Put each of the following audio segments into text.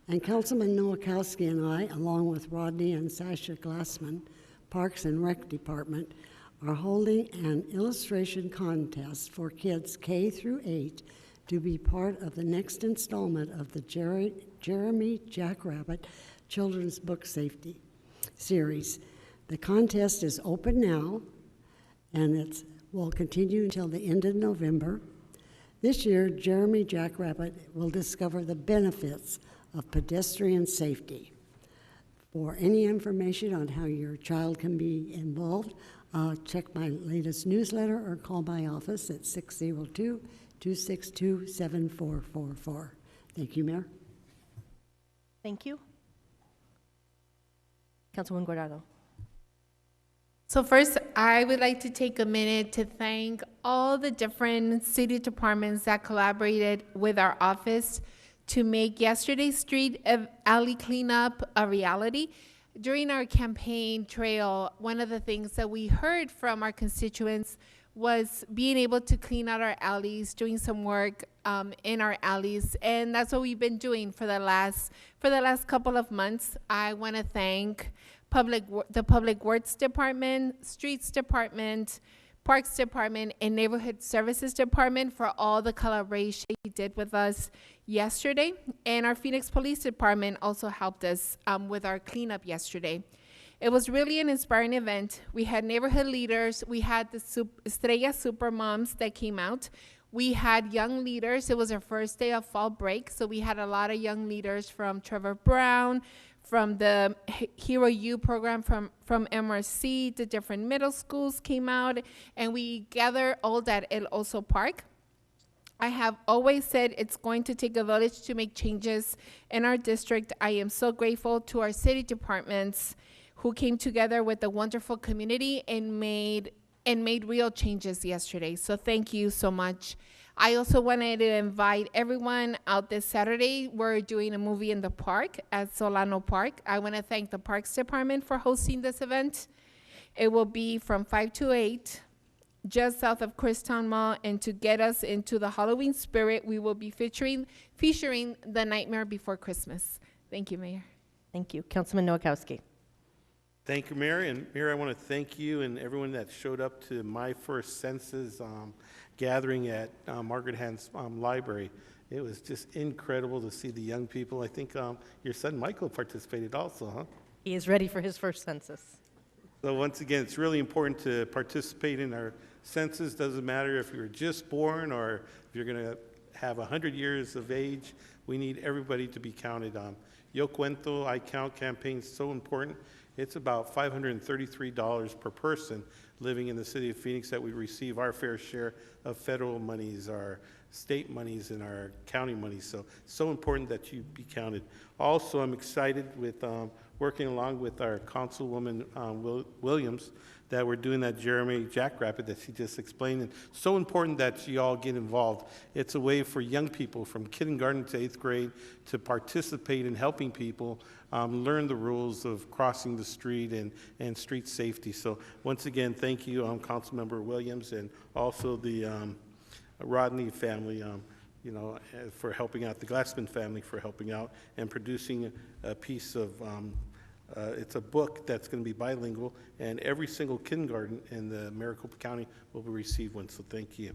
And Councilman Nowakowski and I, along with Rodney and Sasha Glassman, Parks and Rec Department, are holding an illustration contest for kids K through 8 to be part of the next installment of the Jeremy Jackrabbit Children's Book Safety series. The contest is open now, and it will continue until the end of November. This year, Jeremy Jackrabbit will discover the benefits of pedestrian safety. For any information on how your child can be involved, check my latest newsletter or call my office at 602-262-7444. Thank you, Mayor. Thank you. Councilwoman Guardado. So first, I would like to take a minute to thank all the different city departments that collaborated with our office to make yesterday's street alley cleanup a reality. During our campaign trail, one of the things that we heard from our constituents was being able to clean out our alleys, doing some work in our alleys, and that's what we've been doing for the last couple of months. I want to thank the Public Works Department, Streets Department, Parks Department, and Neighborhood Services Department for all the collaboration they did with us yesterday. And our Phoenix Police Department also helped us with our cleanup yesterday. It was really an inspiring event. We had neighborhood leaders. We had the Estrella Super Moms that came out. We had young leaders. It was our first day of fall break, so we had a lot of young leaders from Trevor Brown, from the Hero U program from MRC. The different middle schools came out, and we gathered all at El Oso Park. I have always said it's going to take a village to make changes in our district. I am so grateful to our city departments who came together with a wonderful community and made real changes yesterday. So thank you so much. I also wanted to invite everyone out this Saturday. We're doing a movie in the park at Solano Park. I want to thank the Parks Department for hosting this event. It will be from 5 to 8, just south of Christown Mall. And to get us into the Halloween spirit, we will be featuring The Nightmare Before Christmas. Thank you, Mayor. Thank you. Councilman Nowakowski. Thank you, Mayor. And Mayor, I want to thank you and everyone that showed up to my first census gathering at Margaret Hand's library. It was just incredible to see the young people. I think your son Michael participated also, huh? He is ready for his first census. So once again, it's really important to participate in our census. Doesn't matter if you're just born or if you're going to have 100 years of age. We need everybody to be counted on. Yo Cuento, I Count campaign is so important. It's about $533 per person living in the city of Phoenix that we receive our fair share of federal monies, our state monies, and our county monies. So important that you be counted. Also, I'm excited with working along with our Councilwoman Williams that we're doing that Jeremy Jackrabbit that she just explained. And so important that you all get involved. It's a way for young people from kindergarten to 8th grade to participate in helping people learn the rules of crossing the street and street safety. So once again, thank you, Councilmember Williams, and also the Rodney family, for helping out, the Glassman family for helping out and producing a piece of it's a book that's going to be bilingual, and every single kindergarten in the Maricopa County will receive one, so thank you.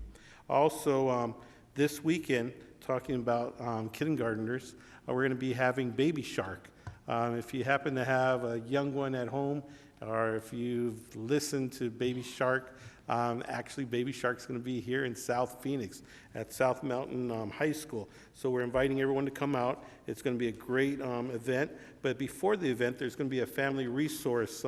Also, this weekend, talking about kindergartners, we're going to be having Baby Shark. If you happen to have a young one at home, or if you've listened to Baby Shark, actually Baby Shark's going to be here in South Phoenix at South Mountain High School. So we're inviting everyone to come out. It's going to be a great event. But before the event, there's going to be a family resource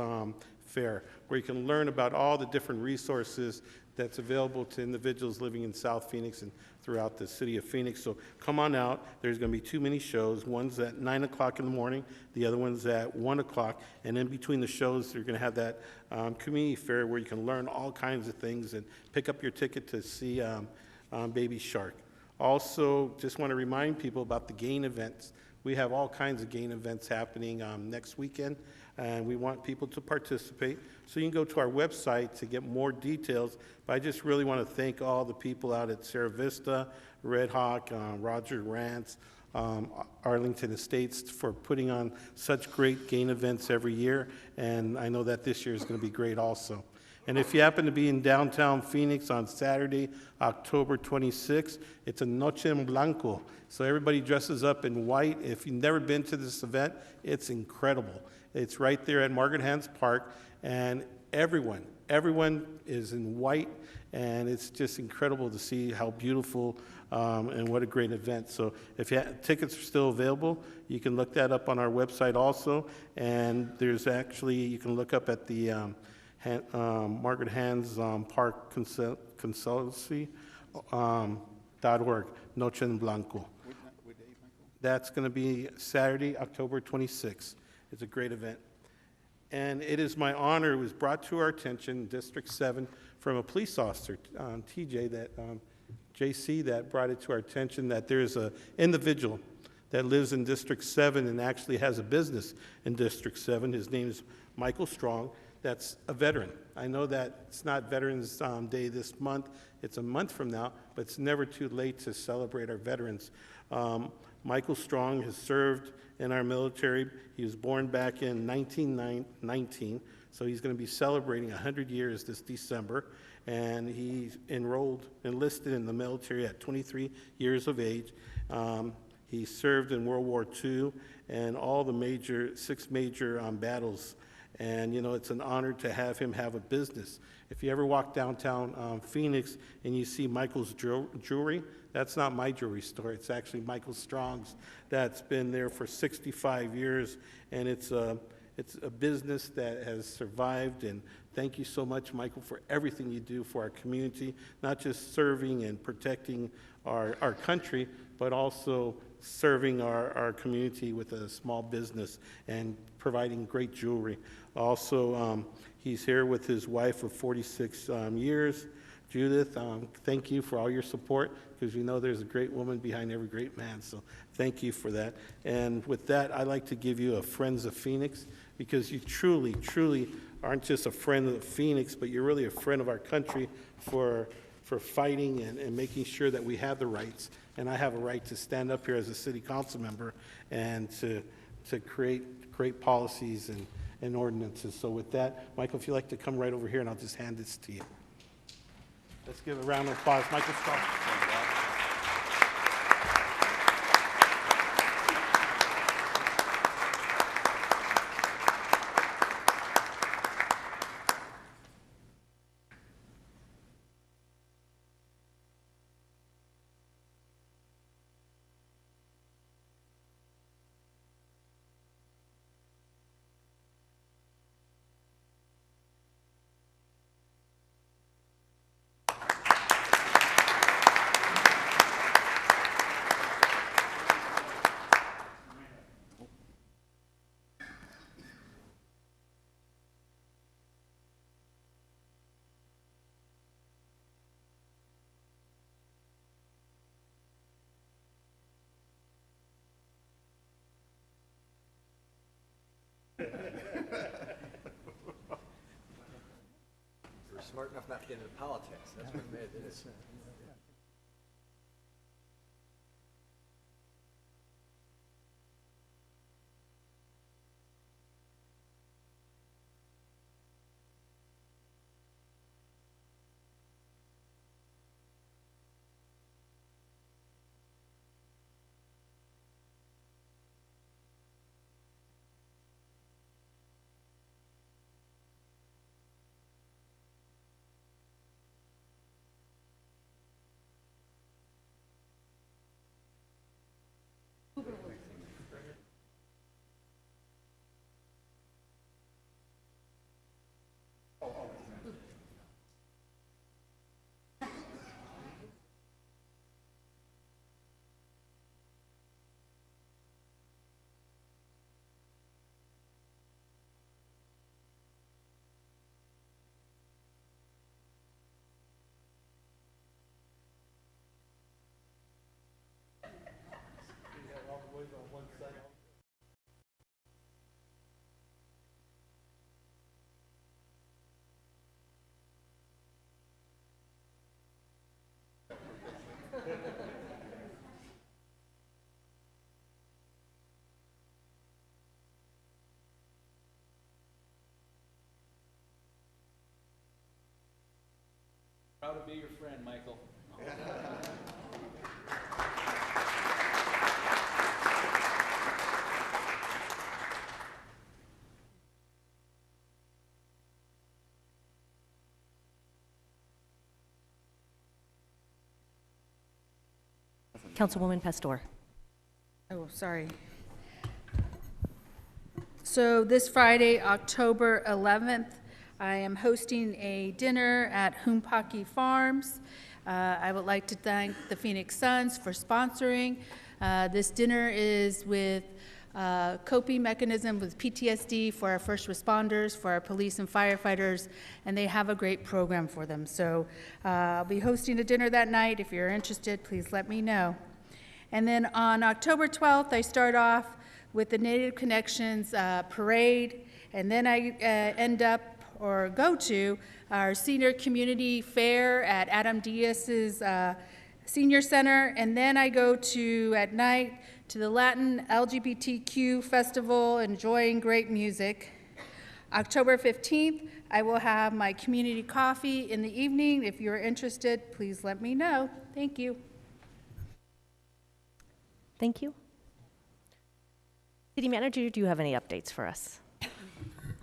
fair where you can learn about all the different resources that's available to individuals living in South Phoenix and throughout the city of Phoenix. So come on out. There's going to be 2 mini shows. One's at 9 o'clock in the morning. The other one's at 1 o'clock. And in between the shows, you're going to have that community fair where you can learn all kinds of things and pick up your ticket to see Baby Shark. Also, just want to remind people about the GAIN events. We have all kinds of GAIN events happening next weekend, and we want people to participate. So you can go to our website to get more details, but I just really want to thank all the people out at Sierra Vista, Red Hawk, Roger Rance, Arlington Estates for putting on such great GAIN events every year, and I know that this year is going to be great also. And if you happen to be in downtown Phoenix on Saturday, October 26th, it's a Noche en Blanco. So everybody dresses up in white. If you've never been to this event, it's incredible. It's right there at Margaret Hans Park, and everyone is in white, and it's just incredible to see how beautiful and what a great event. So if tickets are still available, you can look that up on our website also, and there's actually, you can look up at the Margaret Hans Park Consultancy .org, Noche en Blanco. What date, Michael? That's going to be Saturday, October 26th. It's a great event. And it is my honor, it was brought to our attention, District 7, from a police officer, JC, that brought it to our attention that there's an individual that lives in District 7 and actually has a business in District 7. His name is Michael Strong. That's a veteran. I know that it's not Veterans Day this month. It's a month from now, but it's never too late to celebrate our veterans. Michael Strong has served in our military. He was born back in 1919, so he's going to be celebrating 100 years this December, and he enlisted in the military at 23 years of age. He served in World War II and all the six major battles. And, you know, it's an honor to have him have a business. If you ever walk downtown Phoenix and you see Michael's jewelry, that's not my jewelry store. It's actually Michael Strong's that's been there for 65 years. And it's a business that has survived. And thank you so much, Michael, for everything you do for our community, not just serving and protecting our country, but also serving our community with a small business and providing great jewelry. Also, he's here with his wife of 46 years, Judith. Thank you for all your support, because you know there's a great woman behind every great man, so thank you for that. And with that, I'd like to give you a Friends of Phoenix, because you truly, truly aren't just a friend of Phoenix, but you're really a friend of our country for fighting and making sure that we have the rights. And I have a right to stand up here as a city council member and to create great policies and ordinances. So with that, Michael, if you'd like to come right over here, and I'll just hand this to you. Let's give a round of applause. Michael Strong. We're smart enough not to get into politics. That's what made it. Proud to be your friend, Michael. Councilwoman Pastor. Oh, sorry. So this Friday, October 11th, I am hosting a dinner at Humpaki Farms. I would like to thank the Phoenix Suns for sponsoring. This dinner is with coping mechanism with PTSD for our first responders, for our police and firefighters, and they have a great program for them. So I'll be hosting a dinner that night. If you're interested, please let me know. And then on October 12th, I start off with the Native Connections parade, and then I end up or go to our senior community fair at Adam Diaz's Senior Center, and then I go to, at night, to the Latin LGBTQ Festival, enjoying great music. October 15th, I will have my community coffee in the evening. If you're interested, please let me know. Thank you. Thank you. City Manager, do you have any updates for us?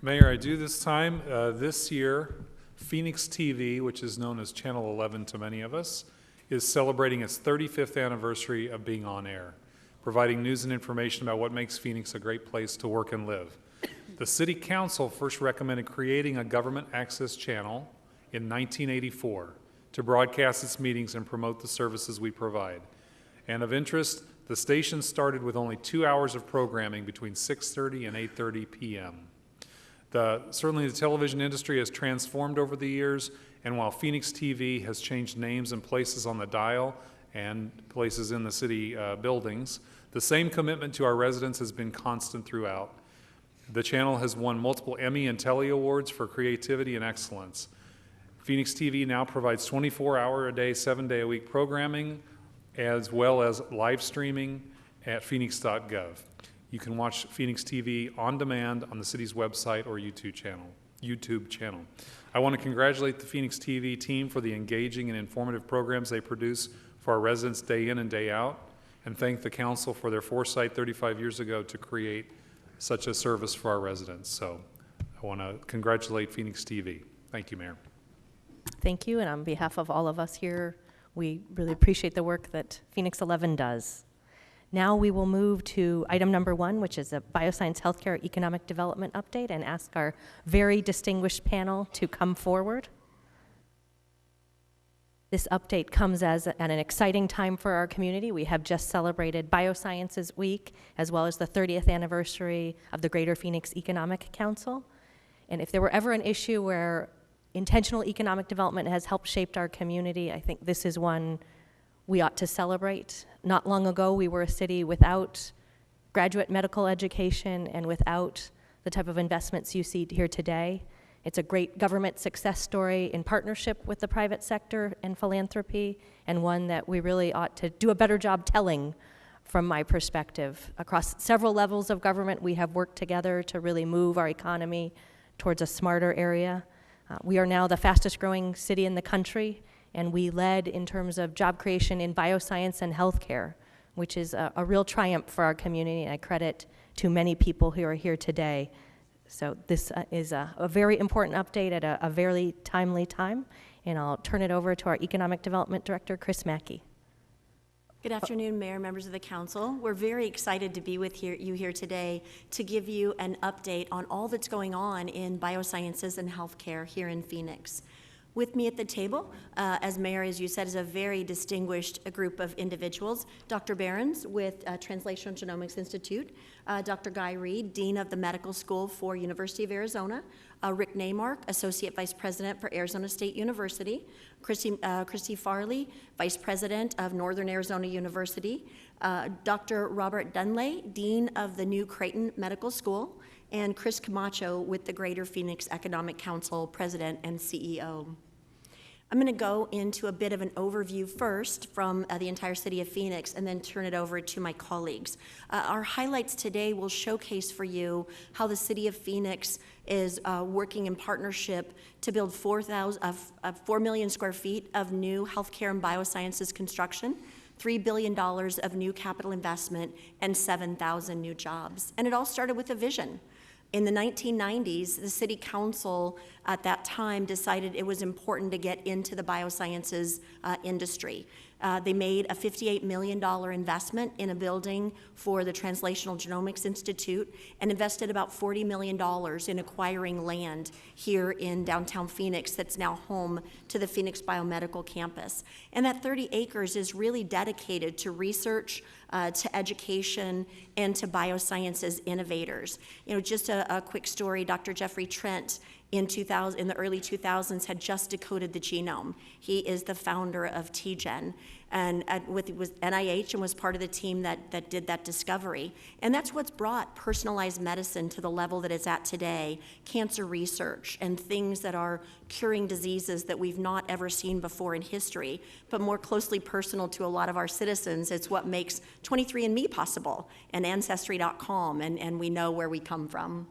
Mayor, I do this time. This year, Phoenix TV, which is known as Channel 11 to many of us, is celebrating its 35th anniversary of being on air, providing news and information about what makes Phoenix a great place to work and live. The City Council first recommended creating a government access channel in 1984 to broadcast its meetings and promote the services we provide. And of interest, the station started with only 2 hours of programming between 6:30 and 8:30 p.m. Certainly the television industry has transformed over the years, and while Phoenix TV has changed names and places on the dial and places in the city buildings, the same commitment to our residents has been constant throughout. The channel has won multiple Emmy and Telly Awards for creativity and excellence. Phoenix TV now provides 24-hour-a-day, 7-day-a-week programming, as well as live streaming at phoenix.gov. You can watch Phoenix TV on demand on the city's website or YouTube channel. I want to congratulate the Phoenix TV team for the engaging and informative programs they produce for our residents day in and day out, and thank the council for their foresight 35 years ago to create such a service for our residents. So I want to congratulate Phoenix TV. Thank you, Mayor. Thank you, and on behalf of all of us here, we really appreciate the work that Phoenix 11 does. Now we will move to item number 1, which is a Bioscience Healthcare Economic Development Update, and ask our very distinguished panel to come forward. This update comes at an exciting time for our community. We have just celebrated Biosciences Week, as well as the 30th anniversary of the Greater Phoenix Economic Council. And if there were ever an issue where intentional economic development has helped shape our community, I think this is one we ought to celebrate. Not long ago, we were a city without graduate medical education and without the type of investments you see here today. It's a great government success story in partnership with the private sector and philanthropy, and one that we really ought to do a better job telling from my perspective. Across several levels of government, we have worked together to really move our economy towards a smarter area. We are now the fastest growing city in the country, and we led in terms of job creation in bioscience and healthcare, which is a real triumph for our community, and I credit to many people who are here today. So this is a very important update at a very timely time, and I'll turn it over to our Economic Development Director, Chris Mackay. Good afternoon, Mayor, members of the council. We're very excited to be with you here today to give you an update on all that's going on in biosciences and healthcare here in Phoenix. With me at the table, as Mayor, as you said, is a very distinguished group of individuals. Dr. Behrens with Translational Genomics Institute, Dr. Guy Reed, Dean of the Medical School for University of Arizona, Rick Naimark, Associate Vice President for Arizona State University, Christy Farley, Vice President of Northern Arizona University, Dr. Robert Dunley, Dean of the new Creighton Medical School, and Chris Camacho with the Greater Phoenix Economic Council, President and CEO. I'm going to go into a bit of an overview first from the entire city of Phoenix and then turn it over to my colleagues. Our highlights today will showcase for you how the city of Phoenix is working in partnership to build 4 million square feet of new healthcare and biosciences construction, $3 billion of new capital investment, and 7,000 new jobs. And it all started with a vision. In the 1990s, the city council at that time decided it was important to get into the biosciences industry. They made a $58 million investment in a building for the Translational Genomics Institute and invested about $40 million in acquiring land here in downtown Phoenix that's now home to the Phoenix Biomedical campus. And that 30 acres is really dedicated to research, to education, and to biosciences innovators. You know, just a quick story, Dr. Jeffrey Trent in the early 2000s had just decoded the genome. He is the founder of TGen and with NIH and was part of the team that did that discovery. And that's what's brought personalized medicine to the level that it's at today, cancer research and things that are curing diseases that we've not ever seen before in history, but more closely personal to a lot of our citizens. It's what makes 23andMe possible and Ancestry.com, and we know where we come from.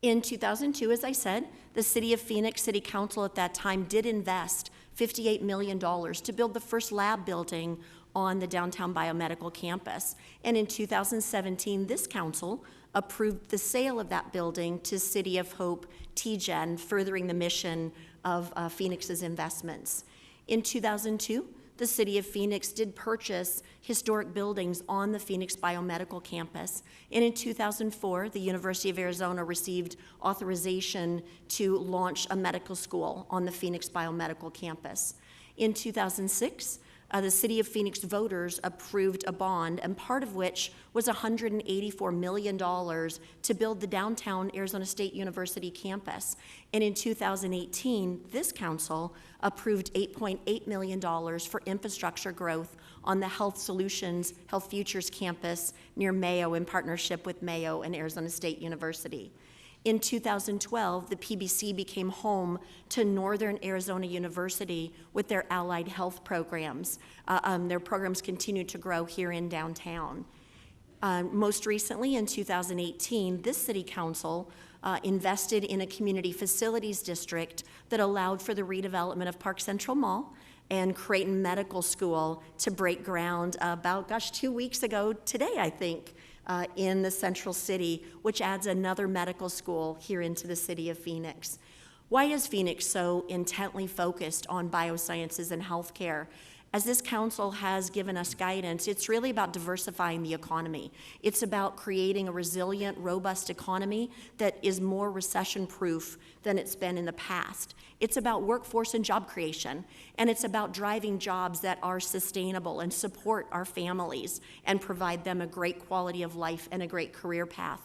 In 2002, as I said, the City of Phoenix City Council at that time did invest $58 million to build the first lab building on the downtown Biomedical campus. And in 2017, this council approved the sale of that building to City of Hope TGen, furthering the mission of Phoenix's investments. In 2002, the City of Phoenix did purchase historic buildings on the Phoenix Biomedical campus. And in 2004, the University of Arizona received authorization to launch a medical school on the Phoenix Biomedical campus. In 2006, the City of Phoenix voters approved a bond, and part of which was $184 million to build the downtown Arizona State University campus. And in 2018, this council approved $8.8 million for infrastructure growth on the Health Solutions, Health Futures campus near Mayo in partnership with Mayo and Arizona State University. In 2012, the PBC became home to Northern Arizona University with their allied health programs. Their programs continue to grow here in downtown. Most recently, in 2018, this city council invested in a community facilities district that allowed for the redevelopment of Park Central Mall and Creighton Medical School to break ground about, 2 weeks ago today, I think, in the central city, which adds another medical school here into the city of Phoenix. Why is Phoenix so intently focused on biosciences and healthcare? As this council has given us guidance, it's really about diversifying the economy. It's about creating a resilient, robust economy that is more recession-proof than it's been in the past. It's about workforce and job creation, and it's about driving jobs that are sustainable and support our families and provide them a great quality of life and a great career path.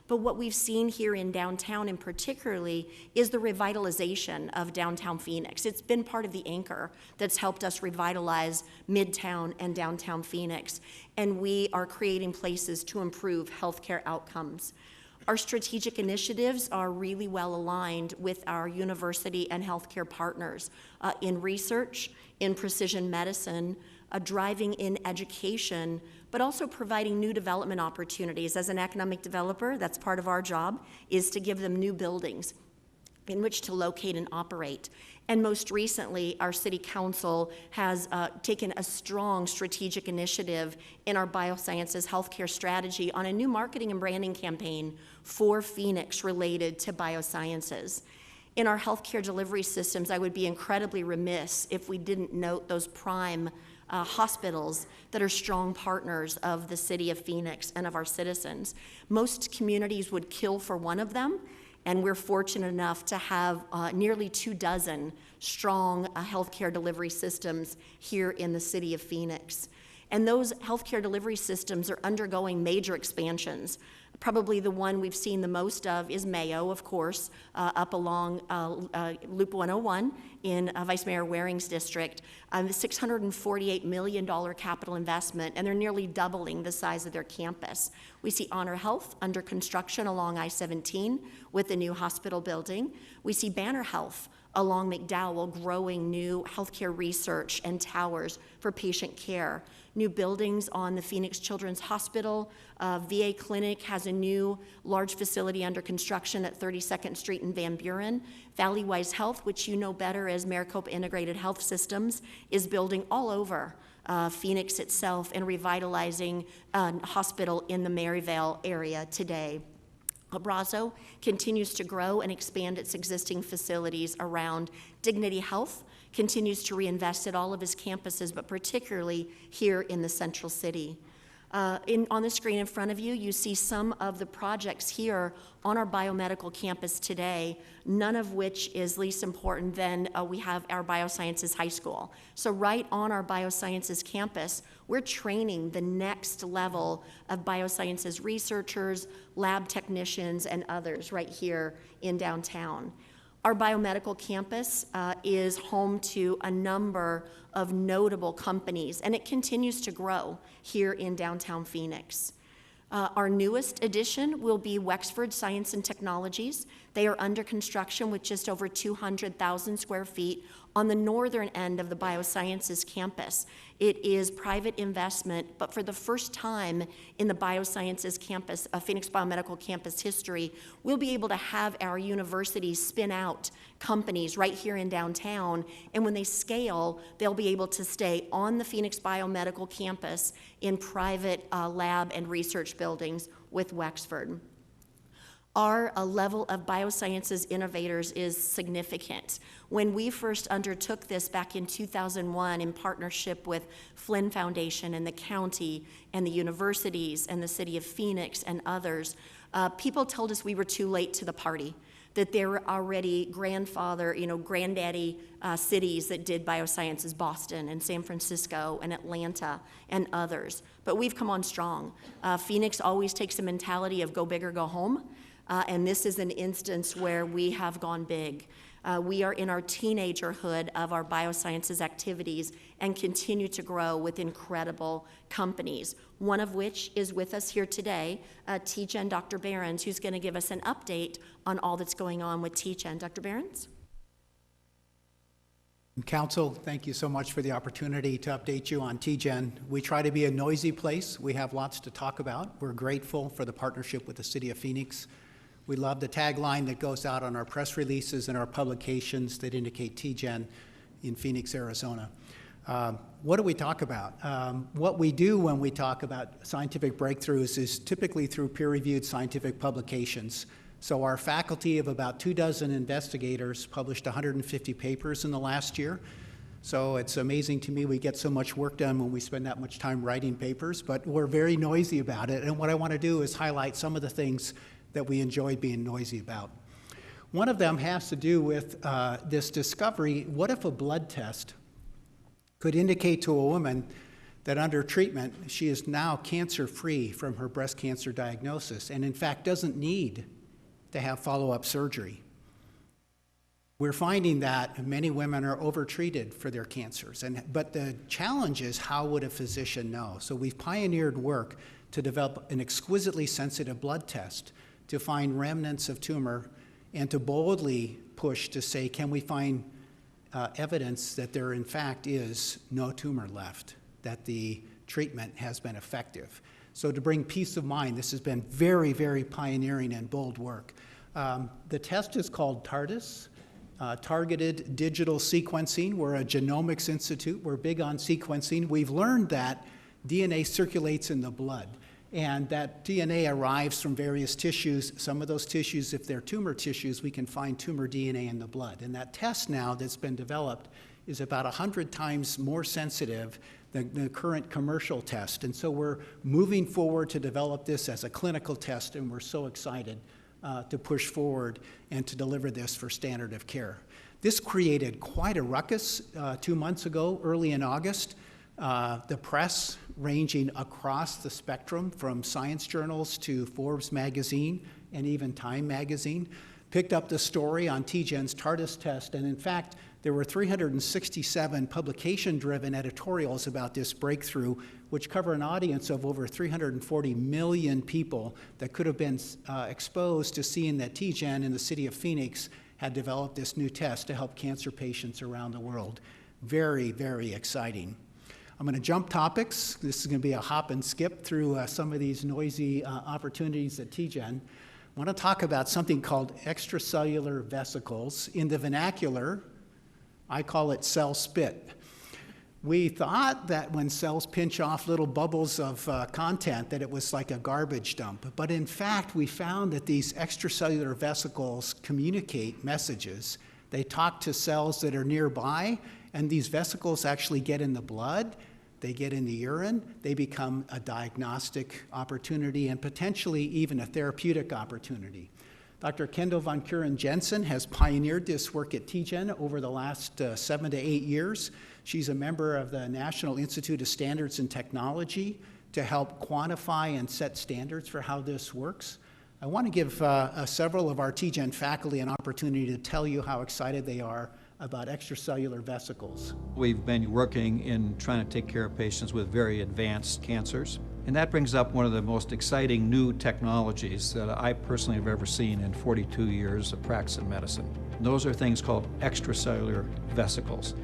But what we've seen here in downtown in particularly is the revitalization of downtown Phoenix. It's been part of the anchor that's helped us revitalize Midtown and downtown Phoenix, and we are creating places to improve healthcare outcomes. Our strategic initiatives are really well aligned with our university and healthcare partners in research, in precision medicine, driving in education, but also providing new development opportunities. As an economic developer, that's part of our job, is to give them new buildings in which to locate and operate. And most recently, our city council has taken a strong strategic initiative in our biosciences healthcare strategy on a new marketing and branding campaign for Phoenix related to biosciences. In our healthcare delivery systems, I would be incredibly remiss if we didn't note those prime hospitals that are strong partners of the city of Phoenix and of our citizens. Most communities would kill for one of them, and we're fortunate enough to have nearly 24 strong healthcare delivery systems here in the city of Phoenix. And those healthcare delivery systems are undergoing major expansions. Probably the one we've seen the most of is Mayo, of course, up along Loop 101 in Vice Mayor Waring's district. The $648 million capital investment, and they're nearly doubling the size of their campus. We see Honor Health under construction along I-17 with the new hospital building. We see Banner Health along McDowell, growing new healthcare research and towers for patient care. New buildings on the Phoenix Children's Hospital. VA Clinic has a new large facility under construction at 32nd Street in Van Buren. Valleywise Health, which you know better as Maricopa Integrated Health Systems, is building all over Phoenix itself and revitalizing a hospital in the Maryvale area today. Abrazo continues to grow and expand its existing facilities around Dignity Health, continues to reinvest at all of his campuses, but particularly here in the Central City. On the screen in front of you, you see some of the projects here on our biomedical campus today, none of which is least important than we have our Biosciences High School. So right on our Biosciences campus, we're training the next level of biosciences researchers, lab technicians, and others right here in downtown. Our biomedical campus is home to a number of notable companies, and it continues to grow here in downtown Phoenix. Our newest addition will be Wexford Science and Technologies. They are under construction with just over 200,000 square feet on the northern end of the Biosciences campus. It is private investment, but for the first time in the Biosciences campus, Phoenix Biomedical campus history, we'll be able to have our university spin out companies right here in downtown, and when they scale, they'll be able to stay on the Phoenix Biomedical campus in private lab and research buildings with Wexford. Our level of biosciences innovators is significant. When we first undertook this back in 2001 in partnership with Flynn Foundation and the county and the universities and the city of Phoenix and others, people told us we were too late to the party, that there were already granddaddy cities that did biosciences, Boston and San Francisco and Atlanta and others. But we've come on strong. Phoenix always takes a mentality of go big or go home. And this is an instance where we have gone big. We are in our teenagerhood of our biosciences activities and continue to grow with incredible companies, one of which is with us here today, TGen Dr. Behrens, who's going to give us an update on all that's going on with TGen. Dr. Behrens? Council, thank you so much for the opportunity to update you on TGen. We try to be a noisy place. We have lots to talk about. We're grateful for the partnership with the City of Phoenix. We love the tagline that goes out on our press releases and our publications that indicate TGen in Phoenix, Arizona. What do we talk about? What we do when we talk about scientific breakthroughs is typically through peer-reviewed scientific publications. So our faculty of about 24 investigators published 150 papers in the last year. So it's amazing to me we get so much work done when we spend that much time writing papers, but we're very noisy about it. And what I want to do is highlight some of the things that we enjoy being noisy about. One of them has to do with this discovery: what if a blood test could indicate to a woman that under treatment she is now cancer-free from her breast cancer diagnosis and in fact doesn't need to have follow-up surgery? We're finding that many women are overtreated for their cancers, but the challenge is, how would a physician know? So we've pioneered work to develop an exquisitely sensitive blood test to find remnants of tumor and to boldly push to say, can we find evidence that there in fact is no tumor left, that the treatment has been effective. So to bring peace of mind, this has been very, very pioneering and bold work. The test is called TARDIS, Targeted Digital Sequencing. We're a genomics institute. We're big on sequencing. We've learned that DNA circulates in the blood, and that DNA arrives from various tissues. Some of those tissues, if they're tumor tissues, we can find tumor DNA in the blood. And that test now that's been developed is about 100 times more sensitive than the current commercial test. And so we're moving forward to develop this as a clinical test, and we're so excited to push forward and to deliver this for standard of care. This created quite a ruckus 2 months ago, early in August. The press, ranging across the spectrum from science journals to Forbes magazine and even Time magazine, picked up the story on TGen's TARDIS test, and in fact, there were 367 publication-driven editorials about this breakthrough, which cover an audience of over 340 million people that could have been exposed to seeing that TGen in the city of Phoenix had developed this new test to help cancer patients around the world. Very, very exciting. I'm going to jump topics. This is going to be a hop and skip through some of these noisy opportunities at TGen. I want to talk about something called extracellular vesicles. In the vernacular, I call it cell spit. We thought that when cells pinch off little bubbles of content that it was like a garbage dump. But in fact, we found that these extracellular vesicles communicate messages. They talk to cells that are nearby, and these vesicles actually get in the blood, they get in the urine, they become a diagnostic opportunity and potentially even a therapeutic opportunity. Dr. Kendall von Kuren Jensen has pioneered this work at TGen over the last 7 to 8 years. She's a member of the National Institute of Standards and Technology to help quantify and set standards for how this works. I want to give several of our TGen faculty an opportunity to tell you how excited they are about extracellular vesicles. We've been working in trying to take care of patients with very advanced cancers. And that brings up one of the most exciting new technologies that I personally have ever seen in 42 years of practice in medicine. Those are things called extracellular vesicles.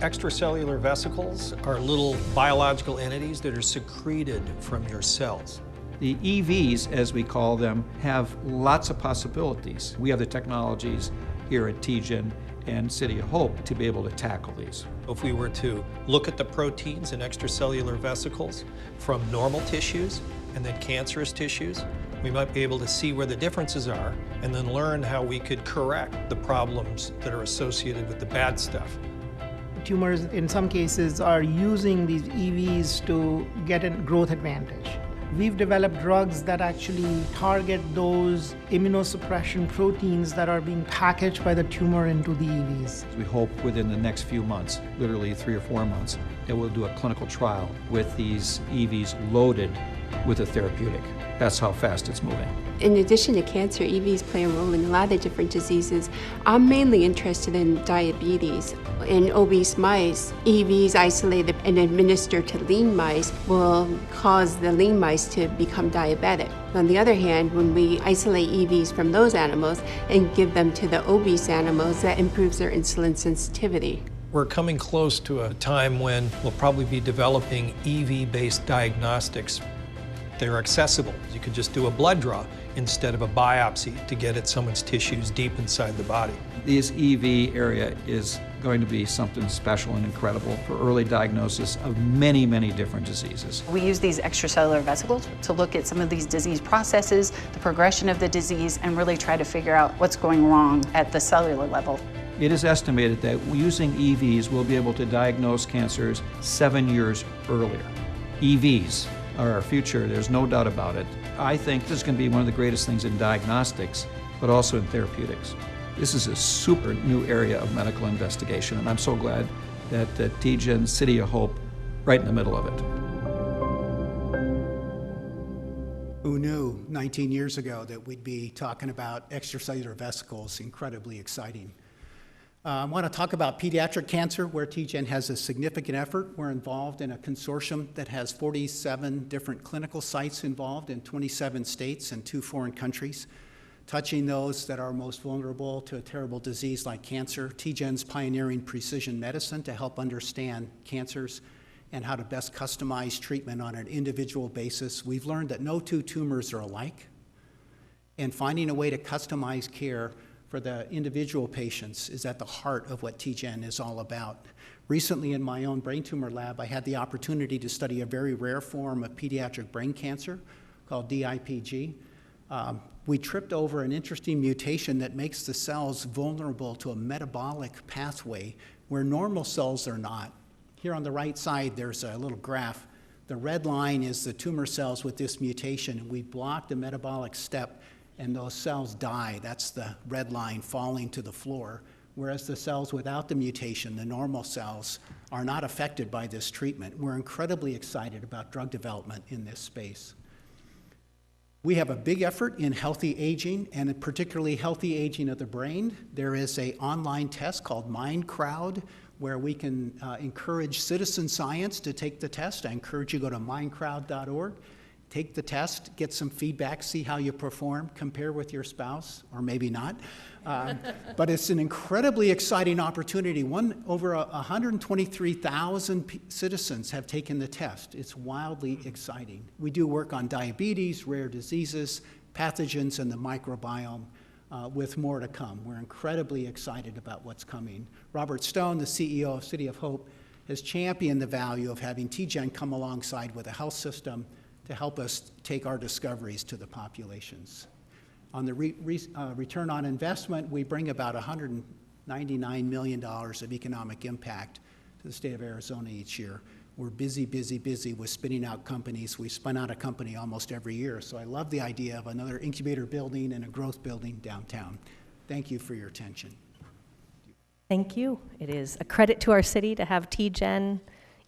Extracellular vesicles are little biological entities that are secreted from your cells. The EVs, as we call them, have lots of possibilities. We have the technologies here at TGen and City of Hope to be able to tackle these. If we were to look at the proteins in extracellular vesicles from normal tissues and then cancerous tissues, we might be able to see where the differences are and then learn how we could correct the problems that are associated with the bad stuff. Tumors, in some cases, are using these EVs to get a growth advantage. We've developed drugs that actually target those immunosuppression proteins that are being packaged by the tumor into the EVs. We hope within the next few months, literally 3 or 4 months, that we'll do a clinical trial with these EVs loaded with a therapeutic. That's how fast it's moving. In addition to cancer, EVs play a role in a lot of different diseases. I'm mainly interested in diabetes. In obese mice, EVs isolated and administered to lean mice will cause the lean mice to become diabetic. On the other hand, when we isolate EVs from those animals and give them to the obese animals, that improves their insulin sensitivity. We're coming close to a time when we'll probably be developing EV-based diagnostics. They're accessible. You could just do a blood draw instead of a biopsy to get at someone's tissues deep inside the body. This EV area is going to be something special and incredible for early diagnosis of many, many different diseases. We use these extracellular vesicles to look at some of these disease processes, the progression of the disease, and really try to figure out what's going wrong at the cellular level. It is estimated that using EVs, we'll be able to diagnose cancers 7 years earlier. EVs are our future, there's no doubt about it. I think this is going to be one of the greatest things in diagnostics, but also in therapeutics. This is a super new area of medical investigation, and I'm so glad that TGen, City of Hope, right in the middle of it. Who knew 19 years ago that we'd be talking about extracellular vesicles? Incredibly exciting. I want to talk about pediatric cancer, where TGen has a significant effort. We're involved in a consortium that has 47 different clinical sites involved in 27 states and 2 foreign countries, touching those that are most vulnerable to a terrible disease like cancer. TGen's pioneering precision medicine to help understand cancers and how to best customize treatment on an individual basis. We've learned that no 2 tumors are alike, and finding a way to customize care for the individual patients is at the heart of what TGen is all about. Recently, in my own brain tumor lab, I had the opportunity to study a very rare form of pediatric brain cancer called DIPG. We tripped over an interesting mutation that makes the cells vulnerable to a metabolic pathway where normal cells are not. Here on the right side, there's a little graph. The red line is the tumor cells with this mutation. We block the metabolic step, and those cells die. That's the red line falling to the floor. Whereas the cells without the mutation, the normal cells, are not affected by this treatment. We're incredibly excited about drug development in this space. We have a big effort in healthy aging, and particularly healthy aging of the brain. There is an online test called MindCrowd, where we can encourage citizen science to take the test. I encourage you to go to mindcrowd.org. Take the test, get some feedback, see how you perform, compare with your spouse, or maybe not. But it's an incredibly exciting opportunity. Over 123,000 citizens have taken the test. It's wildly exciting. We do work on diabetes, rare diseases, pathogens, and the microbiome, with more to come. We're incredibly excited about what's coming. Robert Stone, the CEO of City of Hope, has championed the value of having TGen come alongside with a health system to help us take our discoveries to the populations. On the return on investment, we bring about $199 million of economic impact to the state of Arizona each year. We're busy with spinning out companies. We spin out a company almost every year, so I love the idea of another incubator building and a growth building downtown. Thank you for your attention. Thank you. It is a credit to our city to have TGen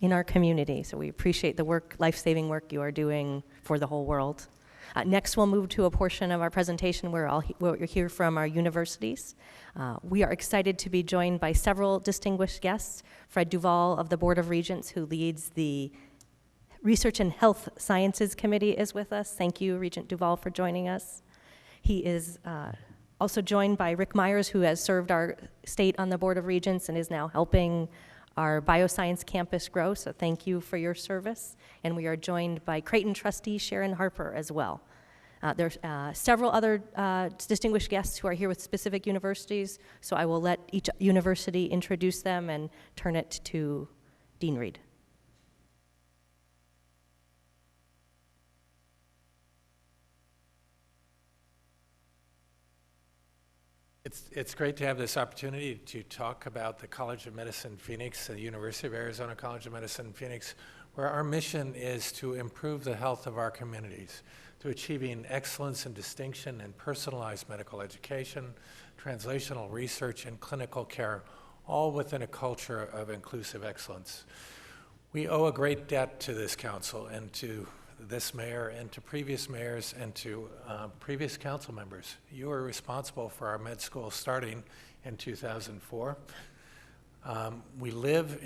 in our community, so we appreciate the work, life-saving work you are doing for the whole world. Next, we'll move to a portion of our presentation where we'll hear from our universities. We are excited to be joined by several distinguished guests. Fred Duvall of the Board of Regents, who leads the Research and Health Sciences Committee, is with us. Thank you, Regent Duvall, for joining us. He is also joined by Rick Myers, who has served our state on the Board of Regents and is now helping our Bioscience campus grow, so thank you for your service. And we are joined by Creighton trustee Sharon Harper as well. There's several other distinguished guests who are here with specific universities, so I will let each university introduce them and turn it to Dean Reed. It's great to have this opportunity to talk about the College of Medicine Phoenix, the University of Arizona College of Medicine Phoenix, where our mission is to improve the health of our communities, to achieving excellence and distinction in personalized medical education, translational research, and clinical care, all within a culture of inclusive excellence. We owe a great debt to this council and to this mayor and to previous mayors and to previous council members. You were responsible for our med school starting in 2004. We live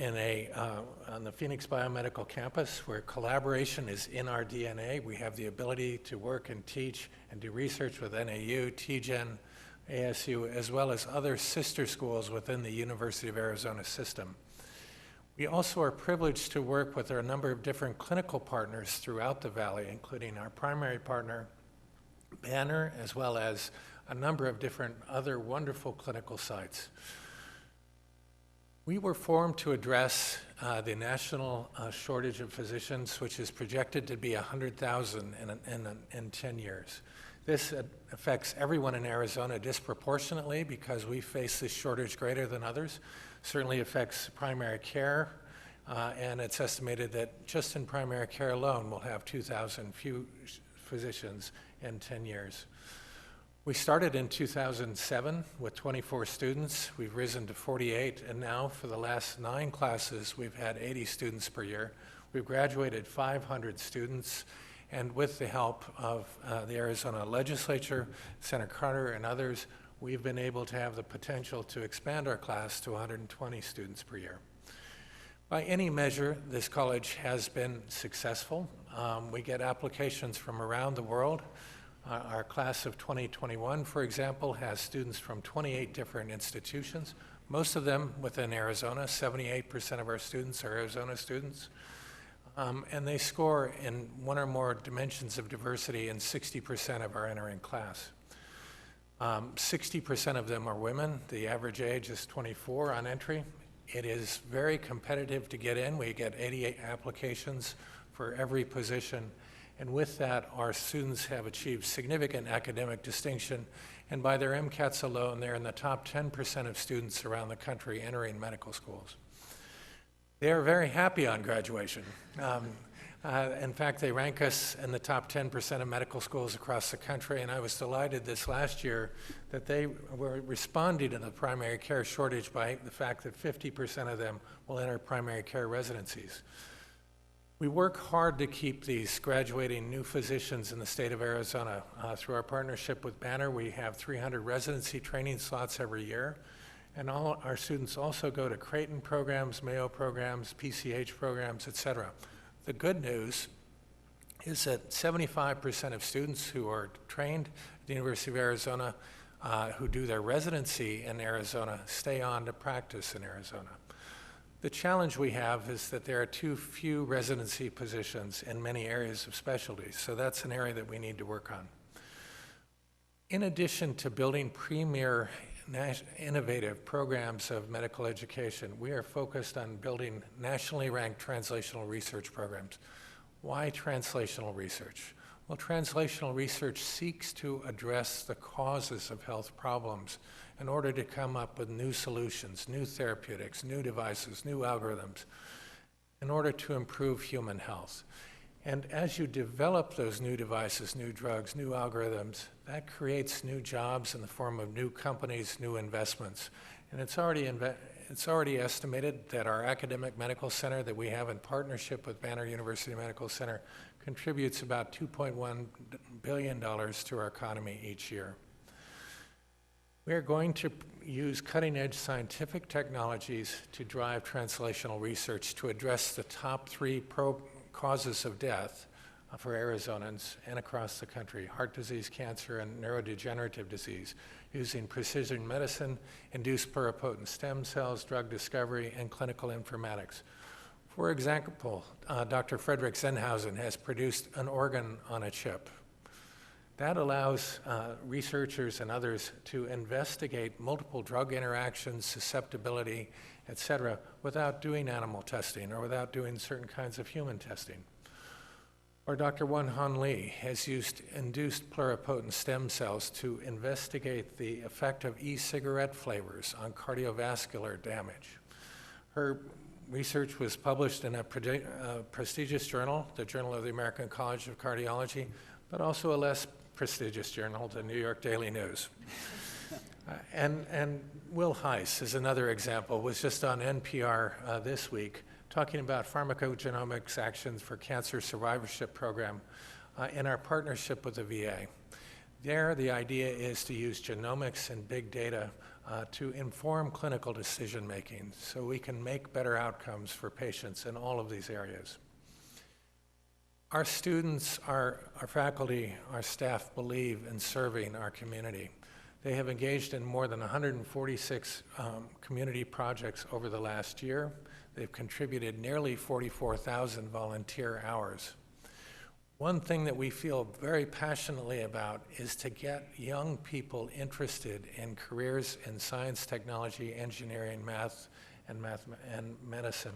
on the Phoenix Biomedical campus where collaboration is in our DNA. We have the ability to work and teach and do research with NAU, TGen, ASU, as well as other sister schools within the University of Arizona system. We also are privileged to work with a number of different clinical partners throughout the valley, including our primary partner, Banner, as well as a number of different other wonderful clinical sites. We were formed to address the national shortage of physicians, which is projected to be 100,000 in 10 years. This affects everyone in Arizona disproportionately because we face this shortage greater than others. Certainly affects primary care, and it's estimated that just in primary care alone, we'll have 2,000 few physicians in 10 years. We started in 2007 with 24 students. We've risen to 48, and now for the last 9 classes, we've had 80 students per year. We've graduated 500 students, and with the help of the Arizona legislature, Senator Carter, and others, we've been able to have the potential to expand our class to 120 students per year. By any measure, this college has been successful. We get applications from around the world. Our class of 2021, for example, has students from 28 different institutions, most of them within Arizona. 78% of our students are Arizona students. And they score in one or more dimensions of diversity in 60% of our entering class. 60% of them are women. The average age is 24 on entry. It is very competitive to get in. We get 88 applications for every position. And with that, our students have achieved significant academic distinction. And by their MCATs alone, they're in the top 10% of students around the country entering medical schools. They are very happy on graduation. In fact, they rank us in the top 10% of medical schools across the country, and I was delighted this last year that they were responding to the primary care shortage by the fact that 50% of them will enter primary care residencies. We work hard to keep these graduating new physicians in the state of Arizona. Through our partnership with Banner, we have 300 residency training slots every year, and all our students also go to Creighton programs, Mayo programs, PCH programs, et cetera. The good news is that 75% of students who are trained at the University of Arizona who do their residency in Arizona stay on to practice in Arizona. The challenge we have is that there are too few residency positions in many areas of specialties, so that's an area that we need to work on. In addition to building premier innovative programs of medical education, we are focused on building nationally ranked translational research programs. Why translational research? Well, translational research seeks to address the causes of health problems in order to come up with new solutions, new therapeutics, new devices, new algorithms, in order to improve human health. And as you develop those new devices, new drugs, new algorithms, that creates new jobs in the form of new companies, new investments. And it's already estimated that our academic medical center that we have in partnership with Banner University Medical Center contributes about $2.1 billion to our economy each year. We are going to use cutting-edge scientific technologies to drive translational research to address the top 3 causes of death for Arizonans and across the country: heart disease, cancer, and neurodegenerative disease, using precision medicine, induced pluripotent stem cells, drug discovery, and clinical informatics. For example, Dr. Frederick Zenhausen has produced an organ on a chip. That allows researchers and others to investigate multiple drug interactions, susceptibility, et cetera, without doing animal testing or without doing certain kinds of human testing. Or Dr. Won-Han Lee has used induced pluripotent stem cells to investigate the effect of e-cigarette flavors on cardiovascular damage. Her research was published in a prestigious journal, the Journal of the American College of Cardiology, but also a less prestigious journal, the New York Daily News. And Will Heiss is another example, was just on NPR this week, talking about pharmacogenomics actions for cancer survivorship program in our partnership with the VA. There, the idea is to use genomics and big data to inform clinical decision-making so we can make better outcomes for patients in all of these areas. Our students, our faculty, our staff believe in serving our community. They have engaged in more than 146 community projects over the last year. They've contributed nearly 44,000 volunteer hours. One thing that we feel very passionately about is to get young people interested in careers in science, technology, engineering, math, and medicine.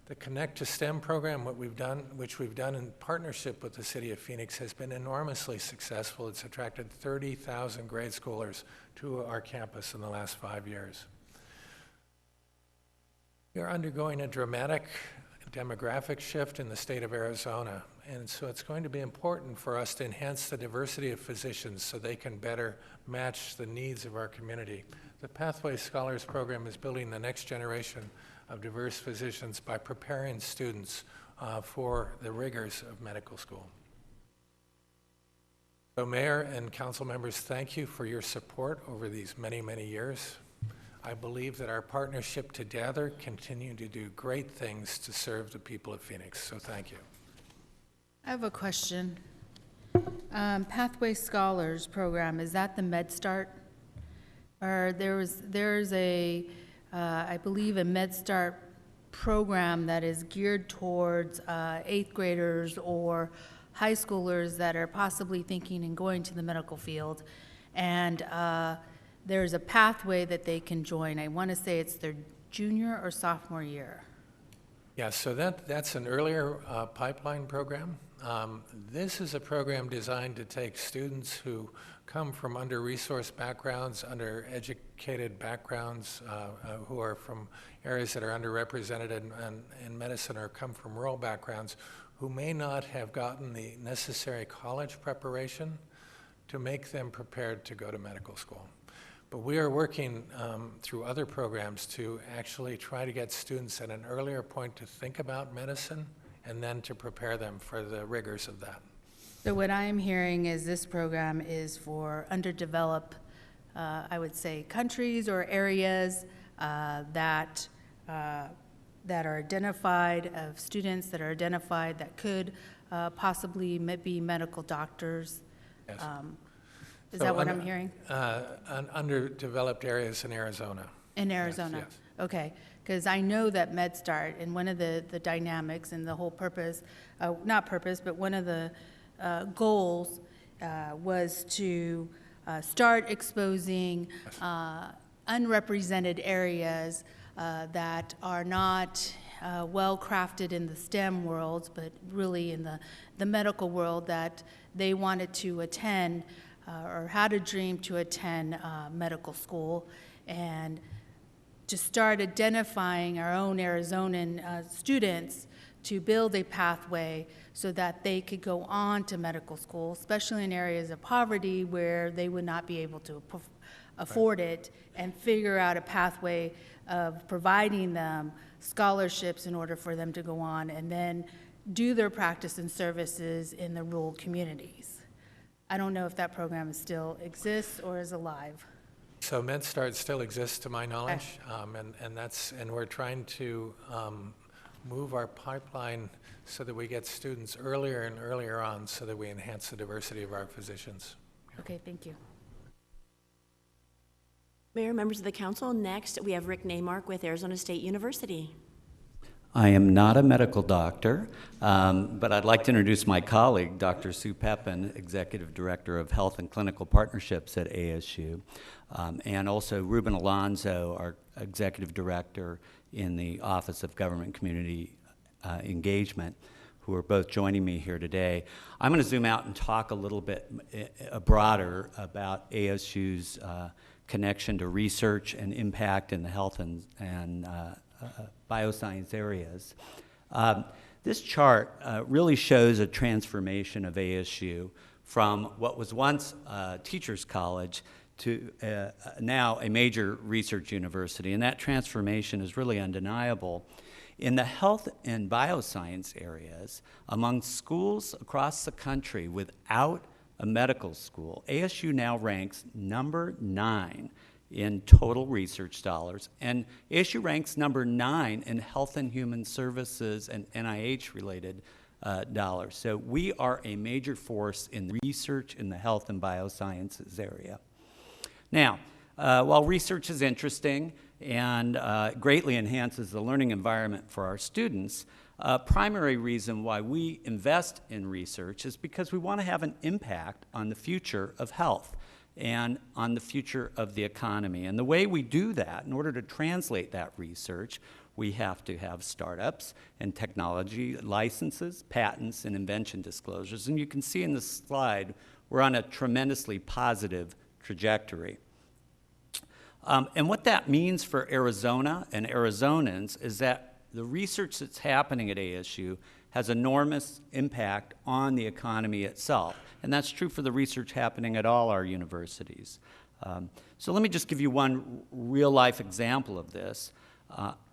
The Connect to STEM program, which we've done in partnership with the City of Phoenix, has been enormously successful. It's attracted 30,000 grade schoolers to our campus in the last 5 years. We are undergoing a dramatic demographic shift in the state of Arizona, and so it's going to be important for us to enhance the diversity of physicians so they can better match the needs of our community. The Pathway Scholars Program is building the next generation of diverse physicians by preparing students for the rigors of medical school. So Mayor and council members, thank you for your support over these many, many years. I believe that our partnership together continue to do great things to serve the people of Phoenix, so thank you. I have a question. Pathway Scholars Program, is that the MedStart? Or there's a, I believe, a MedStart program that is geared towards 8th graders or high schoolers that are possibly thinking and going to the medical field. And there's a pathway that they can join. I want to say it's their junior or sophomore year. Yeah, so that's an earlier pipeline program. This is a program designed to take students who come from under-resourced backgrounds, under-educated backgrounds, who are from areas that are underrepresented in medicine or come from rural backgrounds, who may not have gotten the necessary college preparation to make them prepared to go to medical school. But we are working through other programs to actually try to get students at an earlier point to think about medicine and then to prepare them for the rigors of that. So what I'm hearing is this program is for underdeveloped, I would say, countries or areas that are identified, of students that are identified that could possibly be medical doctors. Yes. Is So that what I'm hearing? Underdeveloped areas in Arizona. In Arizona? Yes, yes. Okay, because I know that MedStart, and one of the dynamics and the whole purpose, not purpose, but one of the goals was to start exposing unrepresented areas that are not well-crafted in the STEM worlds, but really in the medical world, that they wanted to attend or had a dream to attend medical school, and to start identifying our own Arizonan students to build a pathway so that they could go on to medical school, especially in areas of poverty where they would not be able to afford it, and figure out a pathway of providing them scholarships in order for them to go on and then do their practice and services in the rural communities. I don't know if that program still exists or is alive. So MedStart still exists, to my knowledge, and we're trying to move our pipeline so that we get students earlier and earlier on, so that we enhance the diversity of our physicians. Okay, thank you. Mayor, members of the council, next we have Rick Naimark with Arizona State University. I am not a medical doctor, but I'd like to introduce my colleague, Dr. Sue Pepin, Executive Director of Health and Clinical Partnerships at ASU, and also Ruben Alonzo, our Executive Director in the Office of Government Community Engagement, who are both joining me here today. I'm going to zoom out and talk a little bit broader about ASU's connection to research and impact in the health and bioscience areas. This chart really shows a transformation of ASU from what was once a teacher's college to now a major research university, and that transformation is really undeniable. In the health and bioscience areas, among schools across the country without a medical school, ASU now ranks number 9 in total research dollars, and ASU ranks number 9 in health and human services and NIH-related dollars. So we are a major force in research in the health and biosciences area. Now, while research is interesting and greatly enhances the learning environment for our students, a primary reason why we invest in research is because we want to have an impact on the future of health and on the future of the economy. And the way we do that, in order to translate that research, we have to have startups and technology licenses, patents, and invention disclosures. And you can see in this slide, we're on a tremendously positive trajectory. And what that means for Arizona and Arizonans is that the research that's happening at ASU has enormous impact on the economy itself. And that's true for the research happening at all our universities. So let me just give you one real-life example of this.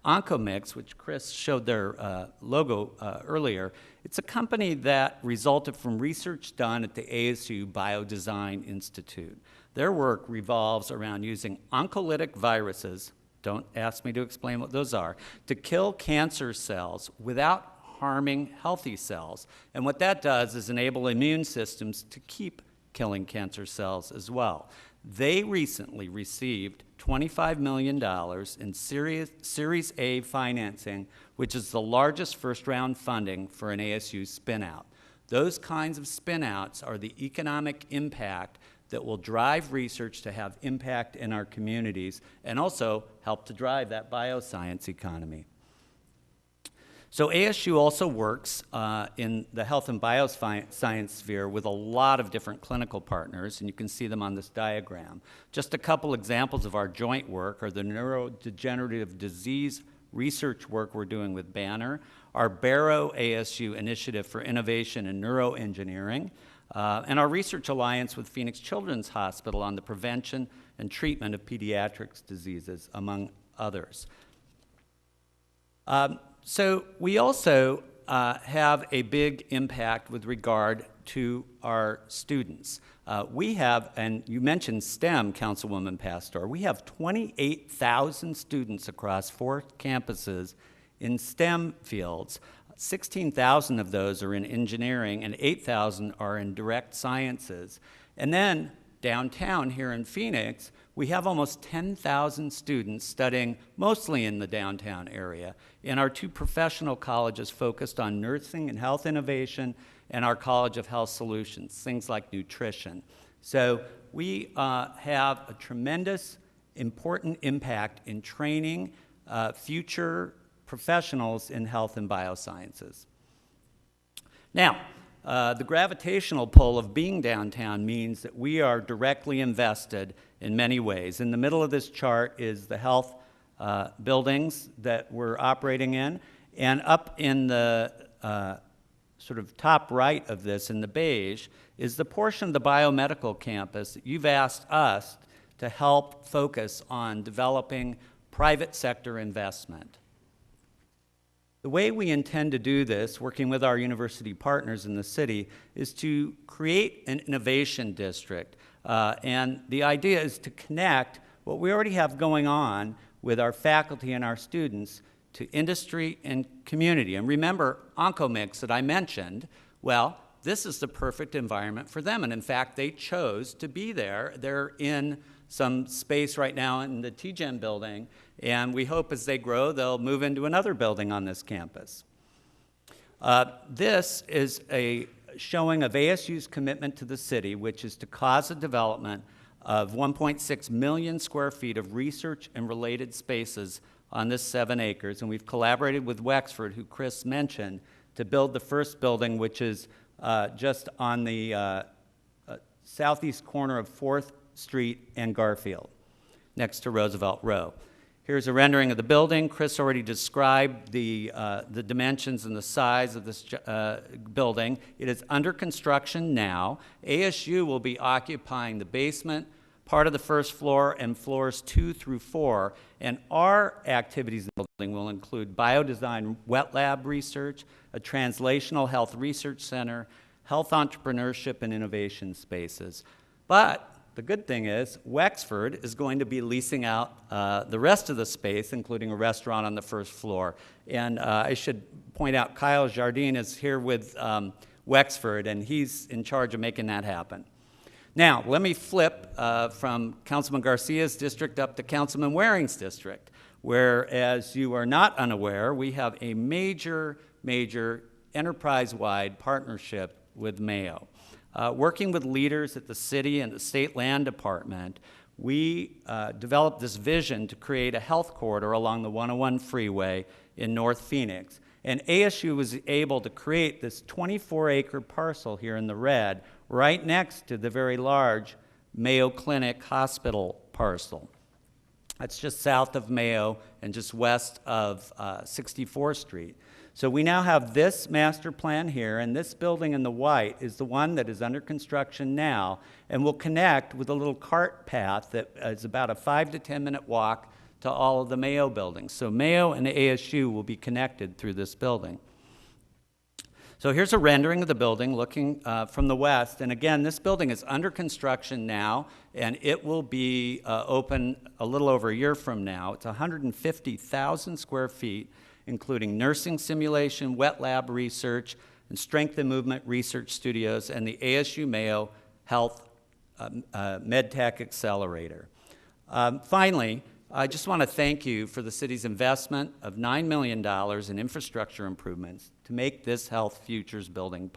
Oncomix, which Chris showed their logo earlier, it's a company that resulted from research done at the ASU Biodesign Institute. Their work revolves around using oncolytic viruses, don't ask me to explain what those are, to kill cancer cells without harming healthy cells. And what that does is enable immune systems to keep killing cancer cells as well. They recently received $25 million in Series A financing, which is the largest first-round funding for an ASU spin-out. Those kinds of spin-outs are the economic impact that will drive research to have impact in our communities and also help to drive that bioscience economy. So ASU also works in the health and bioscience sphere with a lot of different clinical partners, and you can see them on this diagram. Just a couple examples of our joint work are the neurodegenerative disease research work we're doing with Banner, our Barrow ASU Initiative for Innovation in Neuroengineering, and our research alliance with Phoenix Children's Hospital on the prevention and treatment of pediatric diseases, among others. So we also have a big impact with regard to our students. We have, and you mentioned STEM, Councilwoman Pastor, we have 28,000 students across 4 campuses in STEM fields. 16,000 of those are in engineering and 8,000 are in direct sciences. And then downtown here in Phoenix, we have almost 10,000 students studying mostly in the downtown area in our 2 professional colleges focused on nursing and health innovation and our College of Health Solutions, things like nutrition. So we have a tremendous, important impact in training future professionals in health and biosciences. Now, the gravitational pull of being downtown means that we are directly invested in many ways. In the middle of this chart is the health buildings that we're operating in, and up in the sort of top right of this in the beige is the portion of the biomedical campus that you've asked us to help focus on developing private sector investment. The way we intend to do this, working with our university partners in the city, is to create an innovation district. And the idea is to connect what we already have going on with our faculty and our students to industry and community. And remember, Oncomix that I mentioned, well, this is the perfect environment for them. And in fact, they chose to be there. They're in some space right now in the TGen building, and we hope as they grow, they'll move into another building on this campus. This is a showing of ASU's commitment to the city, which is to cause the development of 1.6 million square feet of research and related spaces on this 7 acres. And we've collaborated with Wexford, who Chris mentioned, to build the first building, which is just on the southeast corner of 4th Street and Garfield, next to Roosevelt Row. Here's a rendering of the building. Chris already described the dimensions and the size of this building. It is under construction now. ASU will be occupying the basement, part of the first floor, and floors 2 through 4. And our activities in the building will include biodesign wet lab research, a translational health research center, health entrepreneurship and innovation spaces. But the good thing is Wexford is going to be leasing out the rest of the space, including a restaurant on the first floor. And I should point out Kyle Jardine is here with Wexford, and he's in charge of making that happen. Now, let me flip from Councilman Garcia's district up to Councilman Waring's district, where, as you are not unaware, we have a major enterprise-wide partnership with Mayo. Working with leaders at the city and the state land department, we developed this vision to create a health corridor along the 101 freeway in North Phoenix. And ASU was able to create this 24-acre parcel here in the red right next to the very large Mayo Clinic Hospital parcel. That's just south of Mayo and just west of 64th Street. So we now have this master plan here, and this building in the white is the one that is under construction now, and will connect with a little cart path that is about a 5 to 10 minute walk to all of the Mayo buildings. So Mayo and ASU will be connected through this building. So here's a rendering of the building looking from the west, and again, this building is under construction now, and it will be open a little over a year from now. It's 150,000 square feet, including nursing simulation, wet lab research, and strength and movement research studios, and the ASU Mayo Health MedTech Accelerator. Finally, I just want to thank you for the city's investment of $9 million in infrastructure improvements to make this Health Futures building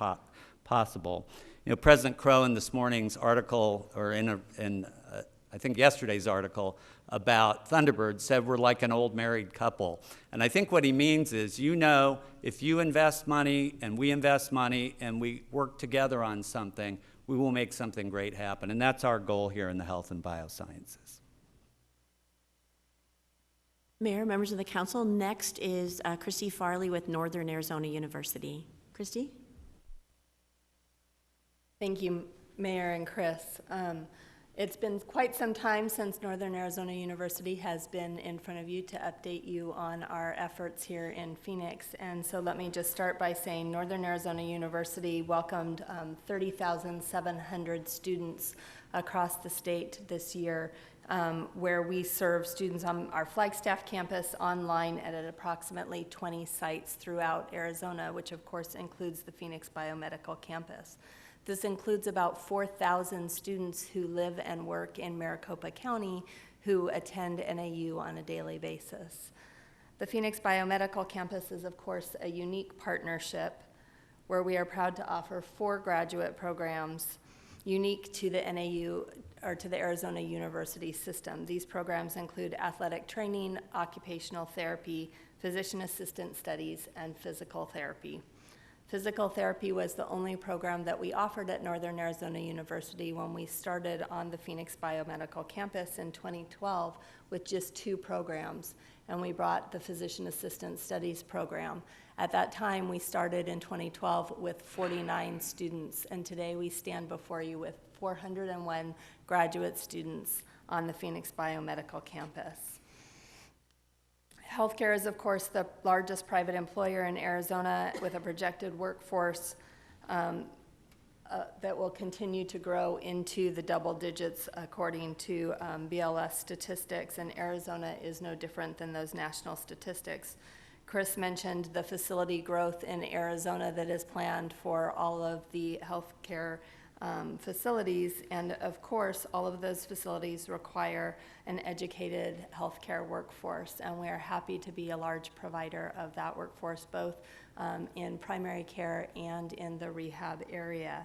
possible. You know, President Crow in this morning's article, or I think yesterday's article about Thunderbird, said we're like an old married couple. And I think what he means is, you know, if you invest money and we invest money and we work together on something, we will make something great happen. And that's our goal here in the health and biosciences. Mayor, members of the council, next is Christy Farley with Northern Arizona University. Christy? Thank you, Mayor and Chris. It's been quite some time since Northern Arizona University has been in front of you to update you on our efforts here in Phoenix. And so let me just start by saying Northern Arizona University welcomed 30,700 students across the state this year. where we serve students on our Flagstaff campus online at approximately 20 sites throughout Arizona, which of course includes the Phoenix Biomedical campus. This includes about 4,000 students who live and work in Maricopa County who attend NAU on a daily basis. The Phoenix Biomedical campus is of course a unique partnership where we are proud to offer 4 graduate programs unique to the NAU or to the Arizona University system. These programs include athletic training, occupational therapy, physician assistant studies, and physical therapy. Physical therapy was the only program that we offered at Northern Arizona University when we started on the Phoenix Biomedical campus in 2012 with just 2 programs, and we brought the physician assistant studies program. At that time, we started in 2012 with 49 students, and today we stand before you with 401 graduate students on the Phoenix Biomedical campus. Healthcare is, of course, the largest private employer in Arizona with a projected workforce that will continue to grow into the double digits according to BLS statistics, and Arizona is no different than those national statistics. Chris mentioned the facility growth in Arizona that is planned for all of the healthcare facilities, and of course all of those facilities require an educated healthcare workforce, and we are happy to be a large provider of that workforce both in primary care and in the rehab area.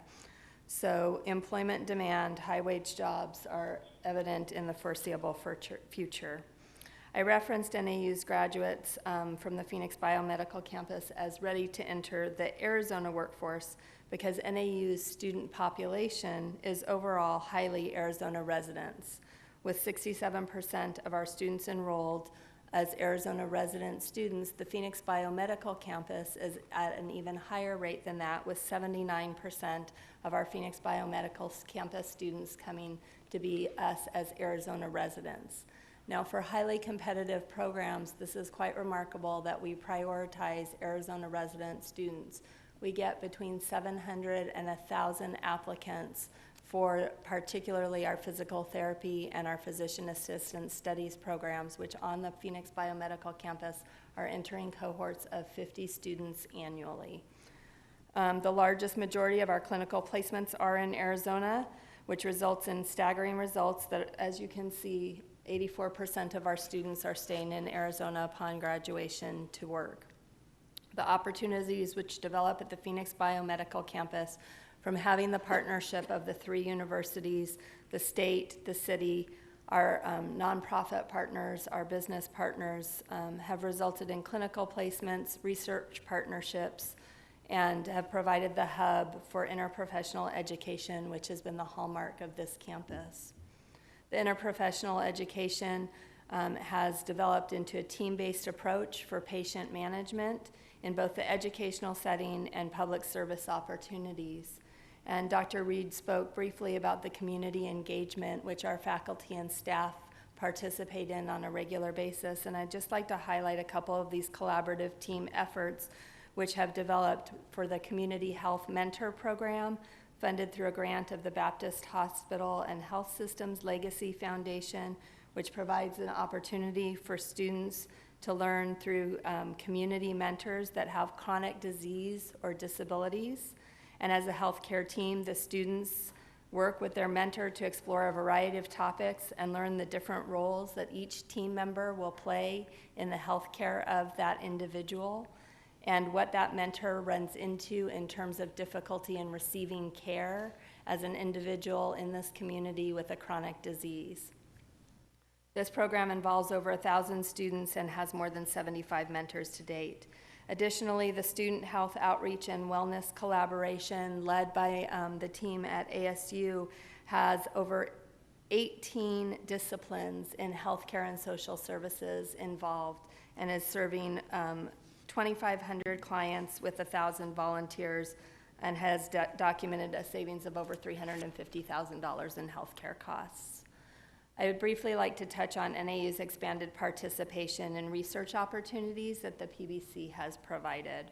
So employment demand, high wage jobs are evident in the foreseeable future. I referenced NAU's graduates from the Phoenix Biomedical campus as ready to enter the Arizona workforce because NAU's student population is overall highly Arizona residents, with 67% of our students enrolled as Arizona resident students. The Phoenix Biomedical campus is at an even higher rate than that, with 79% of our Phoenix Biomedical campus students coming to be us as Arizona residents. Now, for highly competitive programs, this is quite remarkable that we prioritize Arizona resident students. We get between 700 and 1,000 applicants for particularly our physical therapy and our physician assistant studies programs, which on the Phoenix Biomedical campus are entering cohorts of 50 students annually. The largest majority of our clinical placements are in Arizona, which results in staggering results that, as you can see, 84% of our students are staying in Arizona upon graduation to work. The opportunities which develop at the Phoenix Biomedical campus from having the partnership of the 3 universities, the state, the city, our nonprofit partners, our business partners, have resulted in clinical placements, research partnerships, and have provided the hub for interprofessional education, which has been the hallmark of this campus. The interprofessional education has developed into a team-based approach for patient management in both the educational setting and public service opportunities. And Dr. Reed spoke briefly about the community engagement, which our faculty and staff participate in on a regular basis. And I'd just like to highlight a couple of these collaborative team efforts which have developed for the Community Health Mentor Program, funded through a grant of the Baptist Hospital and Health Systems Legacy Foundation, which provides an opportunity for students to learn through community mentors that have chronic disease or disabilities. And as a healthcare team, the students work with their mentor to explore a variety of topics and learn the different roles that each team member will play in the healthcare of that individual, and what that mentor runs into in terms of difficulty in receiving care as an individual in this community with a chronic disease. This program involves over 1,000 students and has more than 75 mentors to date. Additionally, the Student Health Outreach and Wellness Collaboration, led by the team at ASU, has over 18 disciplines in healthcare and social services involved and is serving 2,500 clients with 1,000 volunteers and has documented a savings of over $350,000 in healthcare costs. I would briefly like to touch on NAU's expanded participation in research opportunities that the PBC has provided.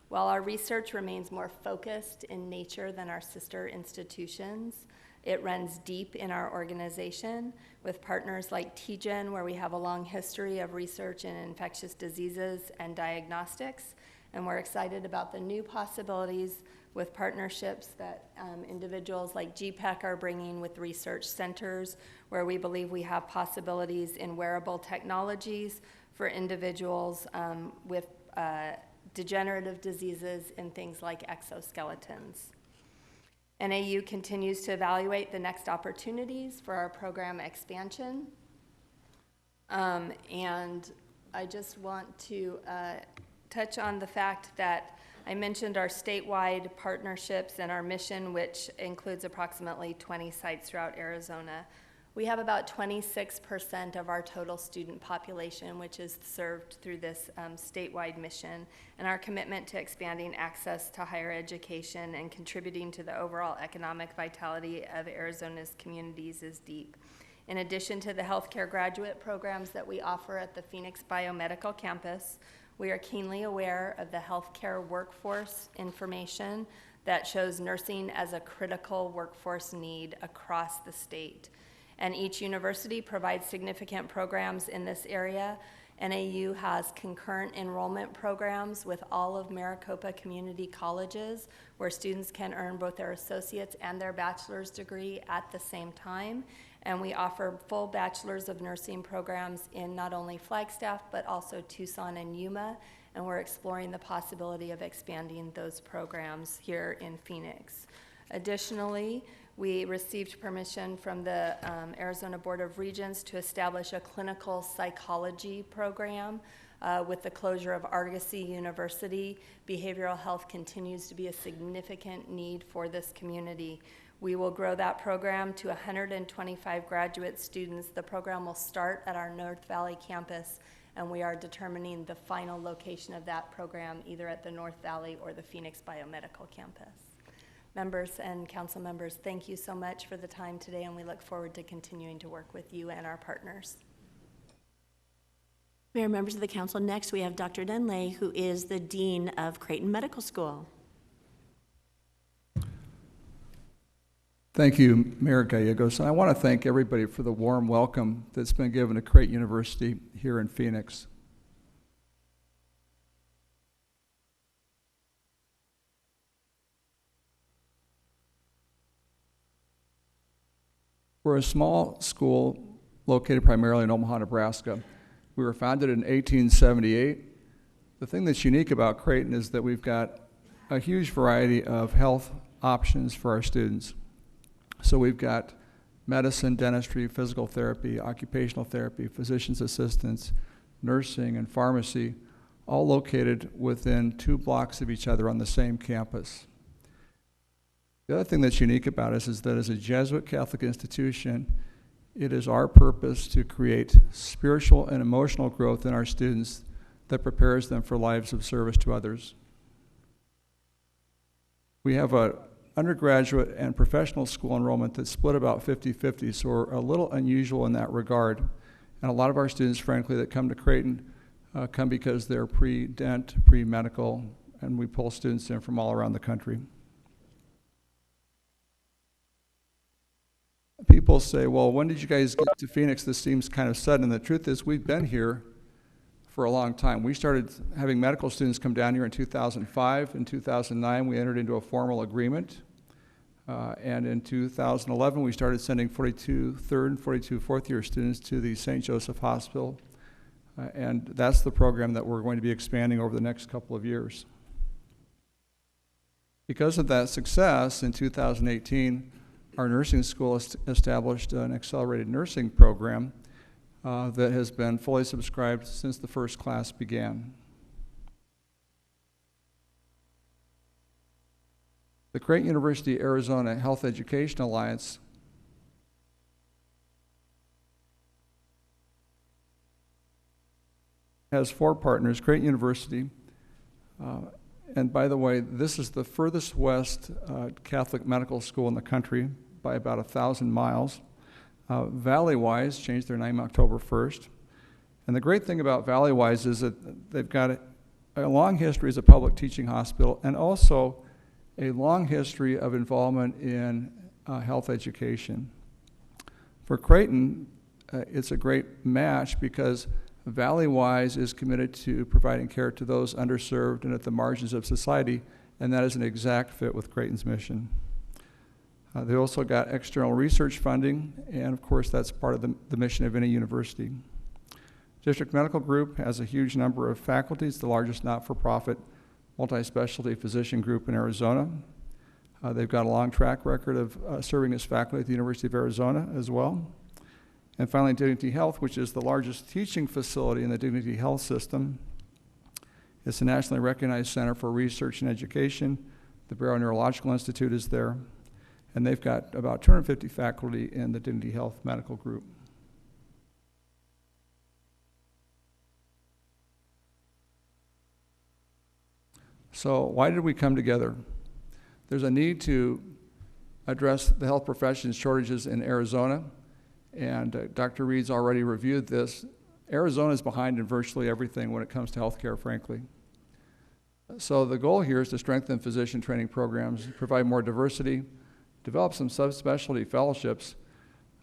While our research remains more focused in nature than our sister institutions, It runs deep in our organization with partners like TGen, where we have a long history of research in infectious diseases and diagnostics, and we're excited about the new possibilities with partnerships that individuals like GPEC are bringing with research centers, where we believe we have possibilities in wearable technologies for individuals with degenerative diseases and things like exoskeletons. NAU continues to evaluate the next opportunities for our program expansion. And I just want to touch on the fact that I mentioned our statewide partnerships and our mission, which includes approximately 20 sites throughout Arizona. We have about 26% of our total student population, which is served through this statewide mission, and our commitment to expanding access to higher education and contributing to the overall economic vitality of Arizona's communities is deep. In addition to the healthcare graduate programs that we offer at the Phoenix Biomedical campus, we are keenly aware of the healthcare workforce information that shows nursing as a critical workforce need across the state. And each university provides significant programs in this area. NAU has concurrent enrollment programs with all of Maricopa community colleges, where students can earn both their associate's and their bachelor's degree at the same time. And we offer full bachelor's of nursing programs in not only Flagstaff, but also Tucson and Yuma. And we're exploring the possibility of expanding those programs here in Phoenix. Additionally, we received permission from the Arizona Board of Regents to establish a clinical psychology program. With the closure of Argosy University, behavioral health continues to be a significant need for this community. We will grow that program to 125 graduate students. The program will start at our North Valley campus, and we are determining the final location of that program either at the North Valley or the Phoenix Biomedical campus. Members and council members, thank you so much for the time today, and we look forward to continuing to work with you and our partners. Mayor, members of the council, next we have Dr. Dunlay, who is the Dean of Creighton Medical School. Thank you, Mayor Gallegos. And I want to thank everybody for the warm welcome that's been given to Creighton University here in Phoenix. We're a small school located primarily in Omaha, Nebraska. We were founded in 1878. The thing that's unique about Creighton is that we've got a huge variety of health options for our students. So we've got medicine, dentistry, physical therapy, occupational therapy, physician's assistants, nursing, and pharmacy, all located within 2 blocks of each other on the same campus. The other thing that's unique about us is that as a Jesuit Catholic institution, it is our purpose to create spiritual and emotional growth in our students that prepares them for lives of service to others. We have an undergraduate and professional school enrollment that's split about 50-50, so we're a little unusual in that regard. And a lot of our students, frankly, that come to Creighton come because they're pre-dent, pre-medical, and we pull students in from all around the country. People say, well, when did you guys get to Phoenix? This seems kind of sudden. And the truth is, we've been here for a long time. We started having medical students come down here in 2005. In 2009, we entered into a formal agreement. And in 2011, we started sending 42 third and 42 fourth-year students to the St. Joseph Hospital. And that's the program that we're going to be expanding over the next couple of years. Because of that success, in 2018, our nursing school established an accelerated nursing program that has been fully subscribed since the first class began. The Creighton University Arizona Health Education Alliance has 4 partners: Creighton University, and by the way, this is the furthest west Catholic medical school in the country by about 1,000 miles. Valley-Wise changed their name October 1st. And the great thing about Valley-Wise is that they've got a long history as a public teaching hospital and also a long history of involvement in health education. For Creighton, it's a great match because Valley-Wise is committed to providing care to those underserved and at the margins of society, and that is an exact fit with Creighton's mission. They also got external research funding, and of course that's part of the mission of any university. District Medical Group has a huge number of faculties, the largest not-for-profit multi-specialty physician group in Arizona. They've got a long track record of serving as faculty at the University of Arizona as well. And finally, Dignity Health, which is the largest teaching facility in the Dignity Health system. It's a nationally recognized center for research and education. The Barrow Neurological Institute is there. And they've got about 250 faculty in the Dignity Health Medical Group. So why did we come together? There's a need to address the health professions shortages in Arizona, and Dr. Reed's already reviewed this. Arizona is behind in virtually everything when it comes to healthcare, frankly. So the goal here is to strengthen physician training programs, provide more diversity, develop some subspecialty fellowships,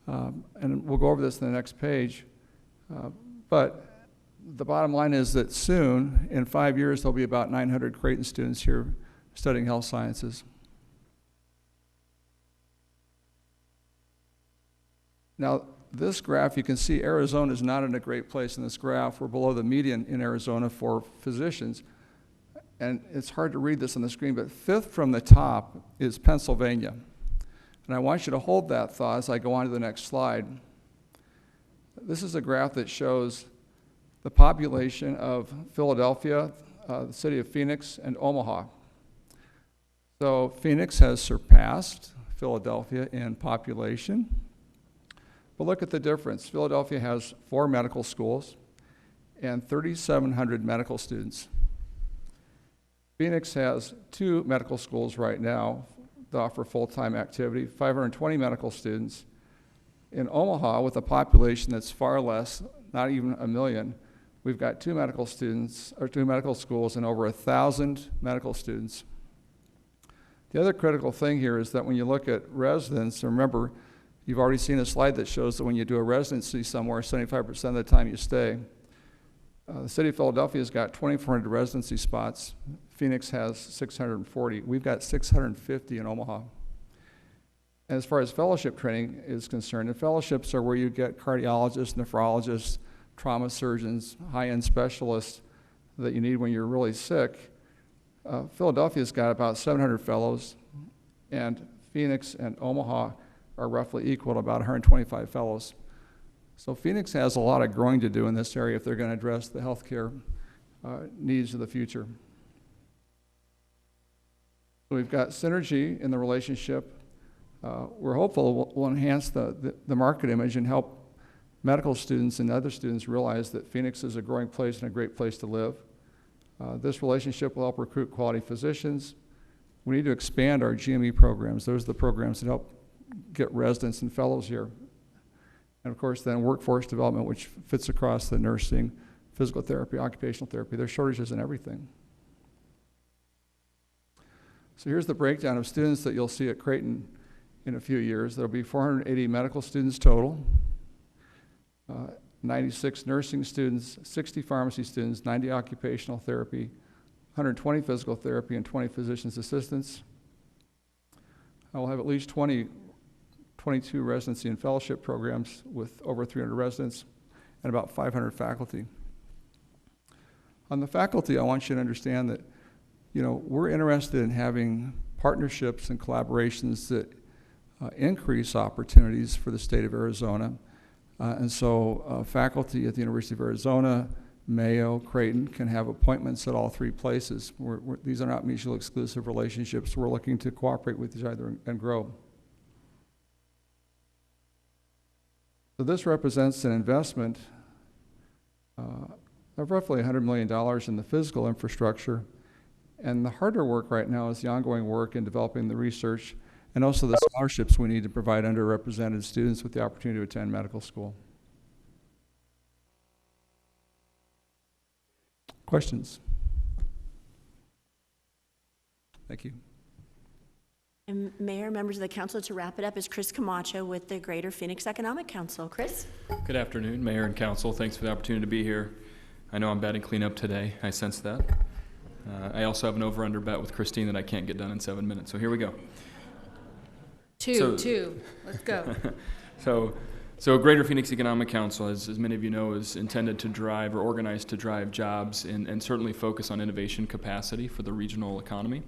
and we'll go over this in the next page. But the bottom line is that soon, in 5 years, there'll be about 900 Creighton students here studying health sciences. Now, this graph, you can see Arizona is not in a great place in this graph. We're below the median in Arizona for physicians. And it's hard to read this on the screen, but fifth from the top is Pennsylvania. And I want you to hold that thought as I go on to the next slide. This is a graph that shows the population of Philadelphia, the city of Phoenix, and Omaha. So Phoenix has surpassed Philadelphia in population. But look at the difference. Philadelphia has 4 medical schools and 3,700 medical students. Phoenix has 2 medical schools right now that offer full-time activity, 520 medical students. In Omaha, with a population that's far less, not even 1 million, we've got 2 medical students, or 2 medical schools and over 1,000 medical students. The other critical thing here is that when you look at residents, remember, you've already seen a slide that shows that when you do a residency somewhere, 75% of the time you stay. The city of Philadelphia has got 2,400 residency spots. Phoenix has 640. We've got 650 in Omaha. And as far as fellowship training is concerned, the fellowships are where you get cardiologists, nephrologists, trauma surgeons, high-end specialists that you need when you're really sick. Philadelphia's got about 700 fellows, and Phoenix and Omaha are roughly equal to about 125 fellows. So Phoenix has a lot of growing to do in this area if they're going to address the healthcare needs of the future. So we've got synergy in the relationship. We're hopeful we'll enhance the market image and help medical students and other students realize that Phoenix is a growing place and a great place to live. This relationship will help recruit quality physicians. We need to expand our GME programs. Those are the programs that help get residents and fellows here. And of course then workforce development, which fits across the nursing, physical therapy, occupational therapy. There's shortages in everything. So here's the breakdown of students that you'll see at Creighton in a few years. There'll be 480 medical students total, 96 nursing students, 60 pharmacy students, 90 occupational therapy, 120 physical therapy, and 20 physician's assistants. I will have at least 22 residency and fellowship programs with over 300 residents and about 500 faculty. On the faculty, I want you to understand that, we're interested in having partnerships and collaborations that increase opportunities for the state of Arizona. And so faculty at the University of Arizona, Mayo, Creighton can have appointments at all 3 places. These are not mutually exclusive relationships. We're looking to cooperate with each other and grow. So this represents an investment of roughly $100 million in the physical infrastructure. And the harder work right now is the ongoing work in developing the research and also the scholarships we need to provide underrepresented students with the opportunity to attend medical school. Questions? Thank you. And Mayor, members of the council, to wrap it up is Chris Camacho with the Greater Phoenix Economic Council. Chris? Good afternoon, Mayor and Council. Thanks for the opportunity to be here. I know I'm batting cleanup today. I sense that. I also have an over-under bet with Christine that I can't get done in 7 minutes. So here we go. Two. Let's go. So Greater Phoenix Economic Council, as many of you know, is intended to drive or organized to drive jobs and certainly focus on innovation capacity for the regional economy.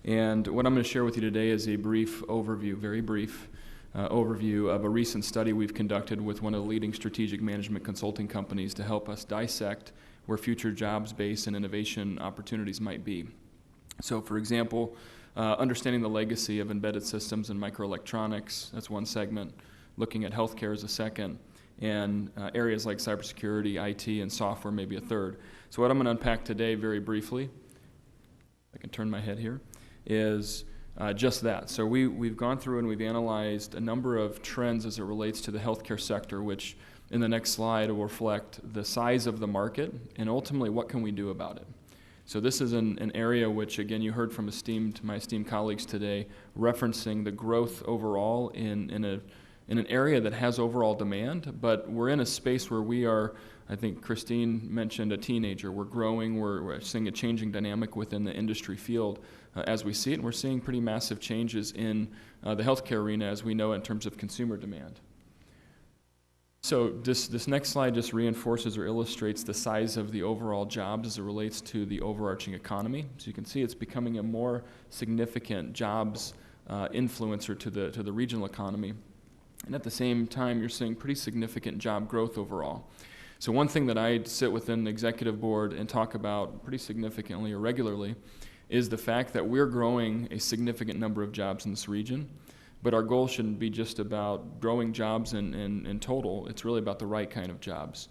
And what I'm going to share with you today is a brief overview, very brief overview of a recent study we've conducted with one of the leading strategic management consulting companies to help us dissect where future jobs-based and innovation opportunities might be. So for example, understanding the legacy of embedded systems and microelectronics, that's one segment. Looking at healthcare as a second, and areas like cybersecurity, IT, and software maybe a third. So what I'm going to unpack today very briefly, I can turn my head here, is just that. So we've gone through and we've analyzed a number of trends as it relates to the healthcare sector, which in the next slide will reflect the size of the market and ultimately what can we do about it. So this is an area which, again, you heard from my esteemed colleagues today, referencing the growth overall in an area that has overall demand, but we're in a space where we are, I think Christine mentioned a teenager. We're growing, we're seeing a changing dynamic within the industry field as we see it, and we're seeing pretty massive changes in the healthcare arena as we know in terms of consumer demand. So this next slide just reinforces or illustrates the size of the overall jobs as it relates to the overarching economy. So you can see it's becoming a more significant jobs influencer to the regional economy. And at the same time, you're seeing pretty significant job growth overall. So one thing that I sit within the executive board and talk about pretty significantly or regularly is the fact that we're growing a significant number of jobs in this region, but our goal shouldn't be just about growing jobs in total. It's really about the right kind of jobs.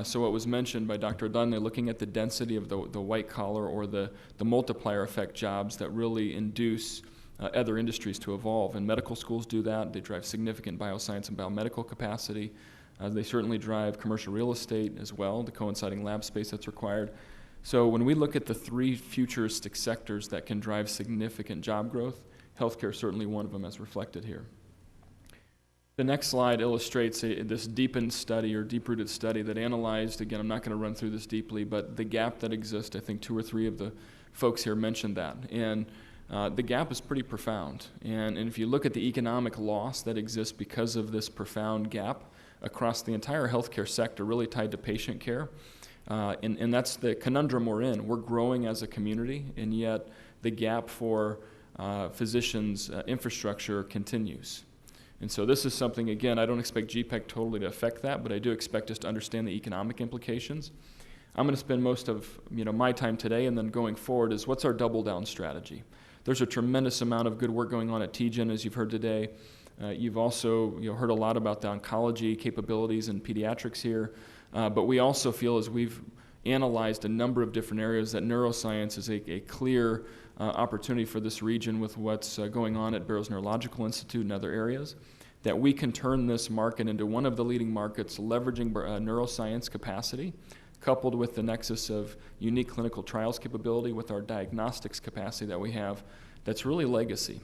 So what was mentioned by Dr. Dunley, looking at the density of the white collar or the multiplier effect jobs that really induce other industries to evolve. And medical schools do that. They drive significant bioscience and biomedical capacity. They certainly drive commercial real estate as well, the coinciding lab space that's required. So when we look at the three futuristic sectors that can drive significant job growth, healthcare is certainly one of them as reflected here. The next slide illustrates this deepened study or deep-rooted study that analyzed, again, I'm not going to run through this deeply, but the gap that exists. I think 2 or 3 of the folks here mentioned that. And the gap is pretty profound. And if you look at the economic loss that exists because of this profound gap across the entire healthcare sector, really tied to patient care, and that's the conundrum we're in. We're growing as a community, and yet the gap for physicians' infrastructure continues. And so this is something, again, I don't expect GPEC totally to affect that, but I do expect us to understand the economic implications. I'm going to spend most of my time today and then going forward is what's our double down strategy. There's a tremendous amount of good work going on at TGen, as you've heard today. You've also heard a lot about the oncology capabilities and pediatrics here, but we also feel as we've analyzed a number of different areas that neuroscience is a clear opportunity for this region with what's going on at Barrows Neurological Institute and other areas, that we can turn this market into one of the leading markets leveraging neuroscience capacity, coupled with the nexus of unique clinical trials capability with our diagnostics capacity that we have, that's really legacy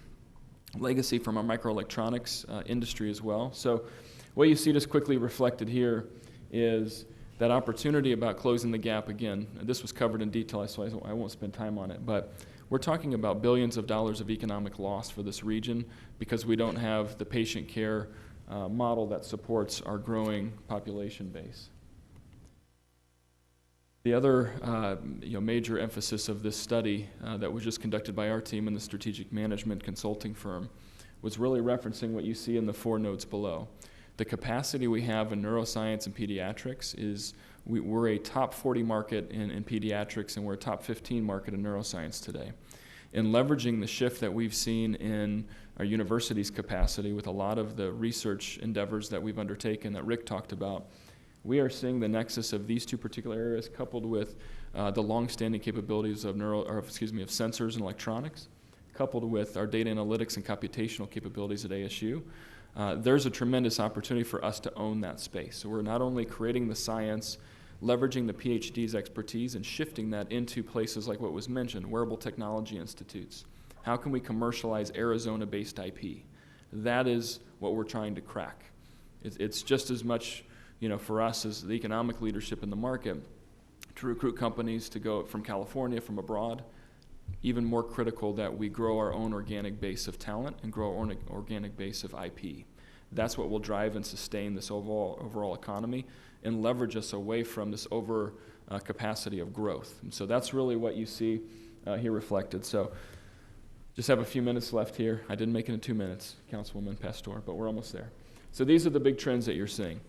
from our microelectronics industry as well. So what you see just quickly reflected here is that opportunity about closing the gap again. This was covered in detail, so I won't spend time on it, but we're talking about billions of dollars of economic loss for this region because we don't have the patient care model that supports our growing population base. The other major emphasis of this study that was just conducted by our team in the strategic management consulting firm was really referencing what you see in the 4 notes below. The capacity we have in neuroscience and pediatrics is we're a top 40 market in pediatrics and we're a top 15 market in neuroscience today. In leveraging the shift that we've seen in our university's capacity with a lot of the research endeavors that we've undertaken that Rick talked about, we are seeing the nexus of these 2 particular areas coupled with the long-standing capabilities of sensors and electronics, coupled with our data analytics and computational capabilities at ASU. There's a tremendous opportunity for us to own that space. So we're not only creating the science, leveraging the PhD's expertise and shifting that into places like what was mentioned, wearable technology institutes, How can we commercialize Arizona-based IP? That is what we're trying to crack. It's just as much, for us as the economic leadership in the market to recruit companies to go from California, from abroad. Even more critical that we grow our own organic base of talent and grow our own organic base of IP. That's what will drive and sustain this overall economy and leverage us away from this over capacity of growth. And so that's really what you see here reflected. So just have a few minutes left here. I didn't make it in 2 minutes, Councilwoman Pastor, but we're almost there. So these are the big trends that you're seeing.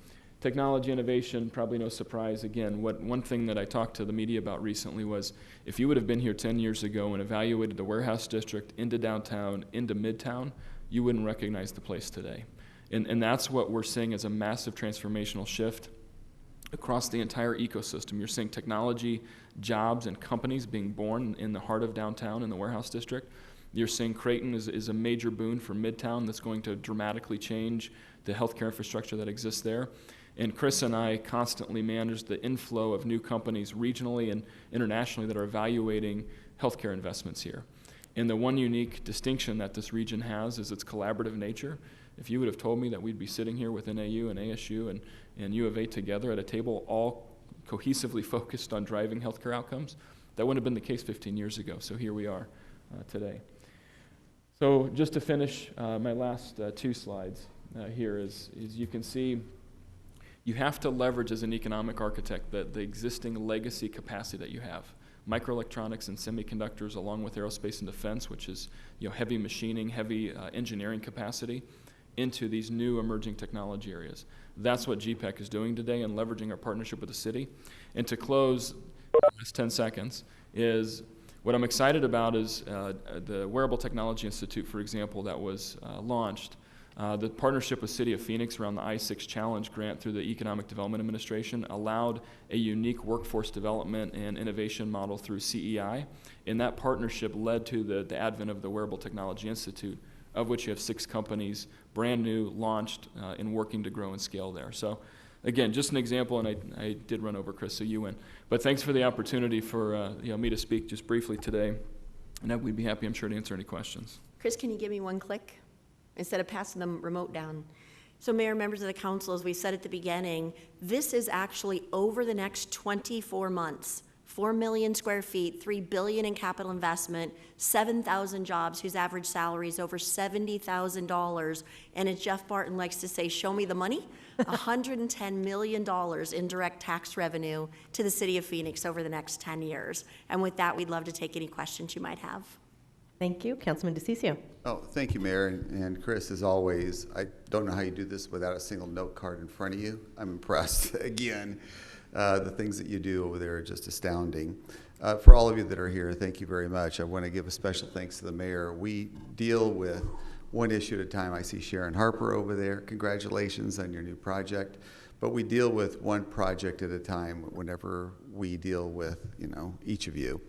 Technology innovation, probably no surprise. Again, one thing that I talked to the media about recently was if you would have been here 10 years ago and evaluated the warehouse district into downtown, into midtown, you wouldn't recognize the place today. And that's what we're seeing as a massive transformational shift across the entire ecosystem. You're seeing technology, jobs, and companies being born in the heart of downtown in the warehouse district. You're seeing Creighton is a major boon for Midtown that's going to dramatically change the healthcare infrastructure that exists there. And Chris and I constantly manage the inflow of new companies regionally and internationally that are evaluating healthcare investments here. And the one unique distinction that this region has is its collaborative nature. If you would have told me that we'd be sitting here with NAU and ASU and U of A together at a table all cohesively focused on driving healthcare outcomes, that wouldn't have been the case 15 years ago. So here we are today. So just to finish my last 2 slides here is you can see you have to leverage as an economic architect the existing legacy capacity that you have. Microelectronics and semiconductors along with aerospace and defense, which is heavy machining, heavy engineering capacity, into these new emerging technology areas. That's what GPEC is doing today and leveraging our partnership with the city. And to close, last 10 seconds, is what I'm excited about is the Wearable Technology Institute, for example, that was launched. The partnership with City of Phoenix around the I-6 Challenge grant through the Economic Development Administration allowed a unique workforce development and innovation model through CEI, and that partnership led to the advent of the Wearable Technology Institute, of which you have 6 companies, brand new, launched, and working to grow and scale there. So again, just an example, and I did run over Chris, so you win. But thanks for the opportunity for me to speak just briefly today, and we'd be happy, I'm sure, to answer any questions. Chris, can you give me one click instead of passing the remote down? So Mayor, members of the council, as we said at the beginning, this is actually over the next 24 months. 4 million square feet, $3 billion in capital investment, 7,000 jobs whose average salary is over $70,000. And as Jeff Barton likes to say, show me the money, $110 million in direct tax revenue to the city of Phoenix over the next 10 years. And with that, we'd love to take any questions you might have. Thank you. Councilman DeCiccio. Oh, thank you, Mayor. And Chris, as always, I don't know how you do this without a single note card in front of you. I'm impressed. Again, the things that you do over there are just astounding. For all of you that are here, thank you very much. I want to give a special thanks to the mayor. We deal with one issue at a time. I see Sharon Harper over there. Congratulations on your new project. But we deal with one project at a time whenever we deal with, each of you.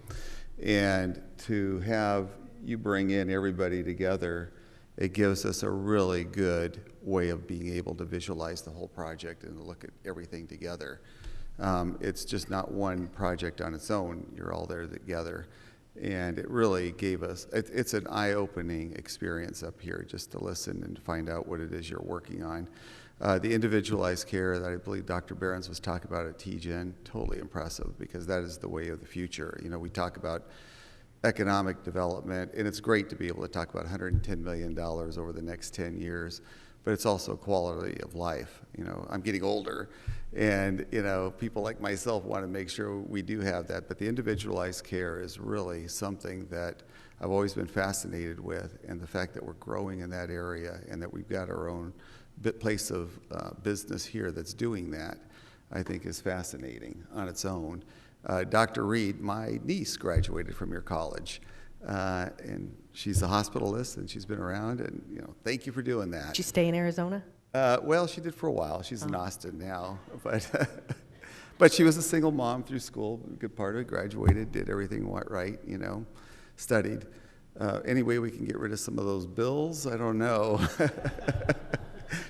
And to have you bring in everybody together, it gives us a really good way of being able to visualize the whole project and look at everything together. It's just not one project on its own. You're all there together. And it really gave us, it's an eye-opening experience up here just to listen and to find out what it is you're working on. The individualized care that I believe Dr. Behrens was talking about at TGen, totally impressive because that is the way of the future. We talk about economic development, and it's great to be able to talk about $110 million over the next 10 years, but it's also quality of life. I'm getting older, and people like myself want to make sure we do have that, but the individualized care is really something that I've always been fascinated with, and the fact that we're growing in that area and that we've got our own place of business here that's doing that, I think is fascinating on its own. Dr. Reed, my niece, graduated from your college, and she's a hospitalist, and she's been around, and thank you for doing that. Did she stay in Arizona? Well, she did for a while. She's in Austin now, but she was a single mom through school, a good part of it, graduated, did everything right, studied. Any way we can get rid of some of those bills? I don't know.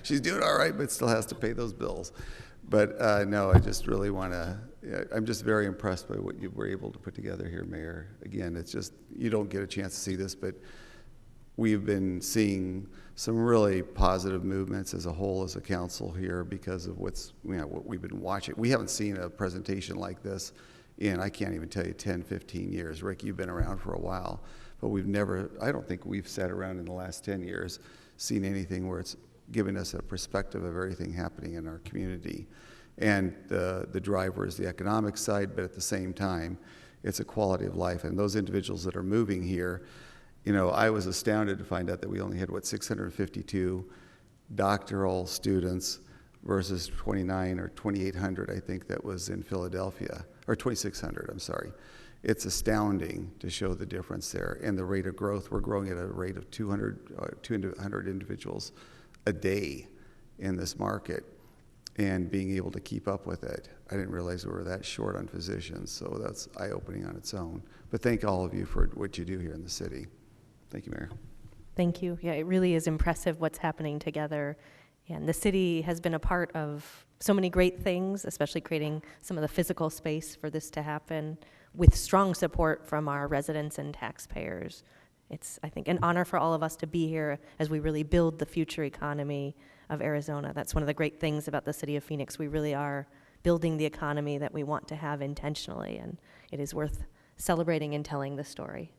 She's doing all right, but still has to pay those bills. But no, I just really want to, I'm just very impressed by what you were able to put together here, Mayor. Again, it's just, you don't get a chance to see this, but we've been seeing some really positive movements as a whole as a council here because of what we've been watching. We haven't seen a presentation like this in, I can't even tell you, 10, 15 years. Rick, you've been around for a while, but we've never, I don't think we've sat around in the last 10 years, seen anything where it's giving us a perspective of everything happening in our community. And the driver is the economic side, but at the same time, it's a quality of life. And those individuals that are moving here, you know, I was astounded to find out that we only had, 652 doctoral students versus 29 or 2,800, I think, that was in Philadelphia, or 2,600, I'm sorry. It's astounding to show the difference there. And the rate of growth, we're growing at a rate of 200 individuals a day in this market, and being able to keep up with it. I didn't realize we were that short on physicians, so that's eye-opening on its own. But thank all of you for what you do here in the city. Thank you, Mayor. Thank you. Yeah, it really is impressive what's happening together. And the city has been a part of so many great things, especially creating some of the physical space for this to happen with strong support from our residents and taxpayers. It's, I think, an honor for all of us to be here as we really build the future economy of Arizona. That's one of the great things about the city of Phoenix. We really are building the economy that we want to have intentionally, and it is worth celebrating and telling the story.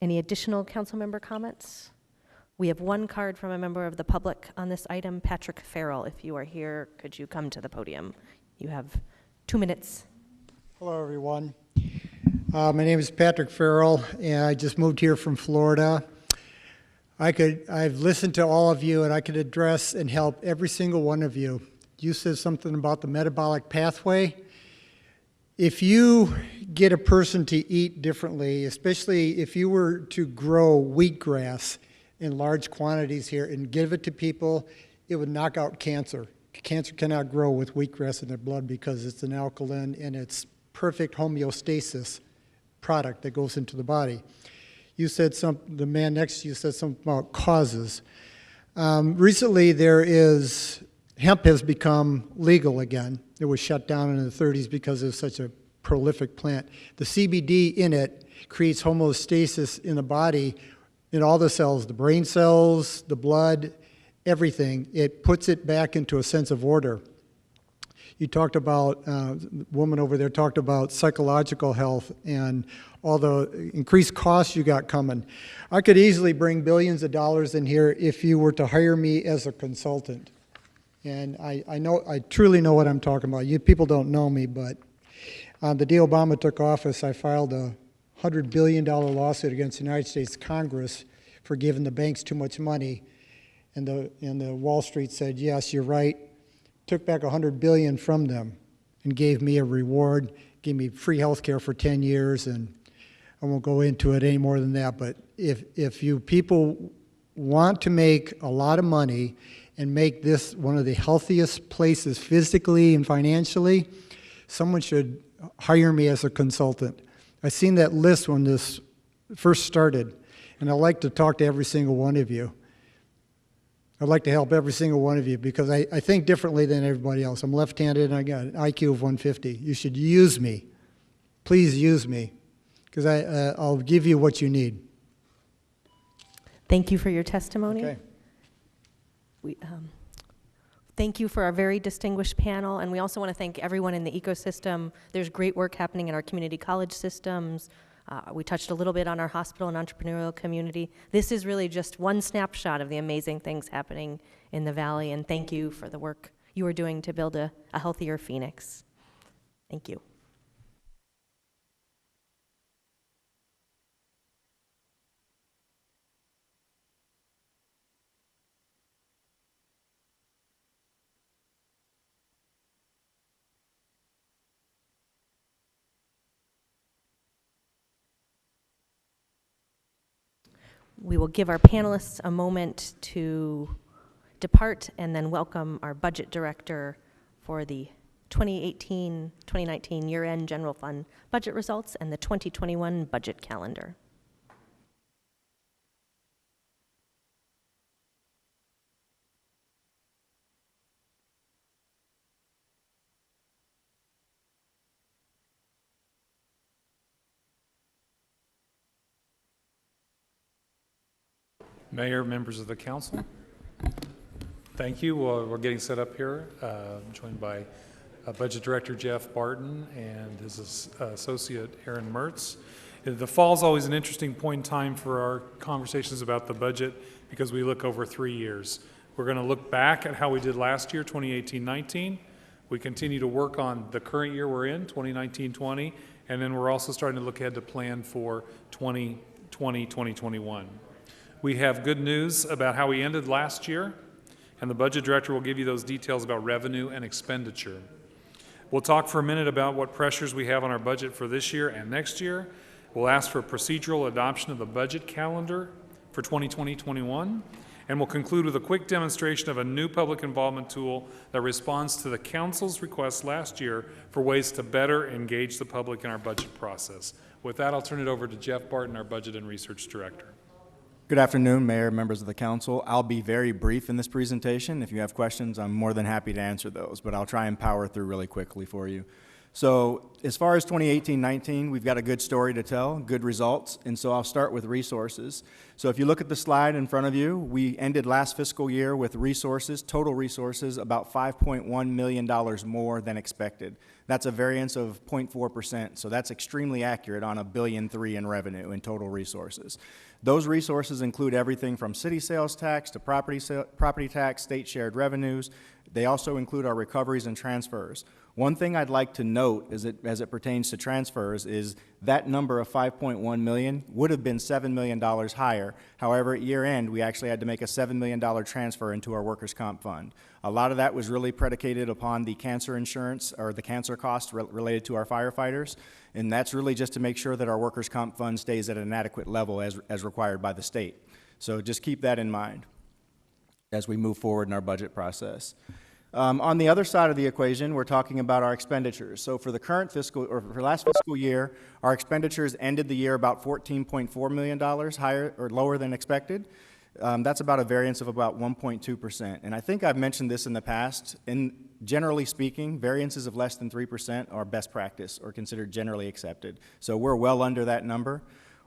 Any additional council member comments? We have one card from a member of the public on this item. Patrick Farrell, if you are here, could you come to the podium? You have 2 minutes. Hello, everyone. My name is Patrick Farrell, and I just moved here from Florida. I've listened to all of you, and I could address and help every single one of you. You said something about the metabolic pathway. If you get a person to eat differently, especially if you were to grow wheatgrass in large quantities here and give it to people, it would knock out cancer. Cancer cannot grow with wheatgrass in their blood because it's an alkaline and it's perfect homeostasis product that goes into the body. You said the man next to you said something about causes. Recently, hemp has become legal again. It was shut down in the 30s because it was such a prolific plant. The CBD in it creates homeostasis in the body, in all the cells, the brain cells, the blood, everything. It puts it back into a sense of order. You talked about, the woman over there talked about psychological health and all the increased costs you got coming. I could easily bring billions of dollars in here if you were to hire me as a consultant. And I truly know what I'm talking about. You people don't know me, but the day Obama took office, I filed a $100 billion lawsuit against the United States Congress for giving the banks too much money. And the Wall Street said, yes, you're right. Took back $100 billion from them and gave me a reward, gave me free health care for 10 years, and I won't go into it any more than that, but if you people want to make a lot of money and make this one of the healthiest places physically and financially, someone should hire me as a consultant. I seen that list when this first started, and I'd like to talk to every single one of you. I'd like to help every single one of you because I think differently than everybody else. I'm left-handed and I got an IQ of 150. You should use me. Please use me because I'll give you what you need. Thank you for your testimony. Okay. Thank you for our very distinguished panel, and we also want to thank everyone in the ecosystem. There's great work happening in our community college systems. We touched a little bit on our hospital and entrepreneurial community. This is really just one snapshot of the amazing things happening in the Valley, and thank you for the work you are doing to build a healthier Phoenix. Thank you. We will give our panelists a moment to depart and then welcome our budget director for the 2018-2019 year-end general fund budget results and the 2021 budget calendar. Mayor, members of the council, thank you. We're getting set up here. I'm joined by Budget Director Jeff Barton and his associate Aaron Mertz. The fall is always an interesting point in time for our conversations about the budget because we look over 3 years. We're going to look back at how we did last year, 2018-19. We continue to work on the current year we're in, 2019-20, and then we're also starting to look ahead to plan for 2020-2021. We have good news about how we ended last year, and the Budget Director will give you those details about revenue and expenditure. We'll talk for a minute about what pressures we have on our budget for this year and next year. We'll ask for procedural adoption of the budget calendar for 2020-21, and we'll conclude with a quick demonstration of a new public involvement tool that responds to the Council's request last year for ways to better engage the public in our budget process. With that, I'll turn it over to Jeff Barton, our Budget and Research Director. Good afternoon, Mayor, members of the Council. I'll be very brief in this presentation. If you have questions, I'm more than happy to answer those, but I'll try and power through really quickly for you. So as far as 2018-19, we've got a good story to tell, good results, and so I'll start with resources. So if you look at the slide in front of you, we ended last fiscal year with resources, total resources, about $5.1 million more than expected. That's a variance of 0.4%, so that's extremely accurate on $1.3 billion in revenue in total resources. Those resources include everything from city sales tax to property tax, state shared revenues. They also include our recoveries and transfers. One thing I'd like to note as it pertains to transfers is that number of $5.1 million would have been $7 million higher. However, at year end, we actually had to make a $7 million transfer into our workers' comp fund. A lot of that was really predicated upon the cancer insurance or the cancer costs related to our firefighters, and that's really just to make sure that our workers' comp fund stays at an adequate level as required by the state. So just keep that in mind as we move forward in our budget process. On the other side of the equation, we're talking about our expenditures. So for the current fiscal, or for last fiscal year, our expenditures ended the year about $14.4 million higher or lower than expected. That's about a variance of about 1.2%. And I think I've mentioned this in the past. Generally speaking, variances of less than 3% are best practice or considered generally accepted. So we're well under that number.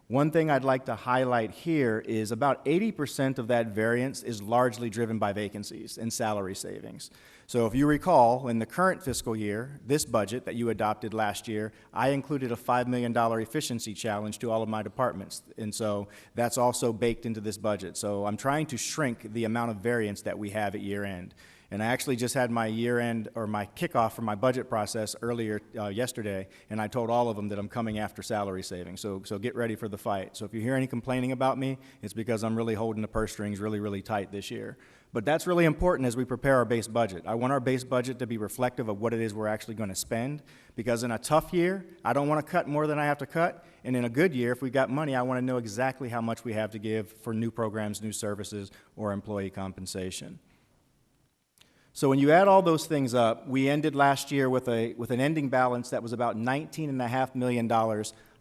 One thing I'd like to highlight here is about 80% of that variance is largely driven by vacancies and salary savings. So if you recall, in the current fiscal year, this budget that you adopted last year, I included a $5 million efficiency challenge to all of my departments. And so that's also baked into this budget. So I'm trying to shrink the amount of variance that we have at year end. And I actually just had my year-end or my kickoff for my budget process earlier yesterday, and I told all of them that I'm coming after salary savings. So get ready for the fight. So if you hear any complaining about me, it's because I'm really holding the purse strings really, really tight this year. But that's really important as we prepare our base budget. I want our base budget to be reflective of what it is we're actually going to spend, because in a tough year, I don't want to cut more than I have to cut, and in a good year, if we've got money, I want to know exactly how much we have to give for new programs, new services, or employee compensation. So when you add all those things up, we ended last year with an ending balance that was about $19.5 million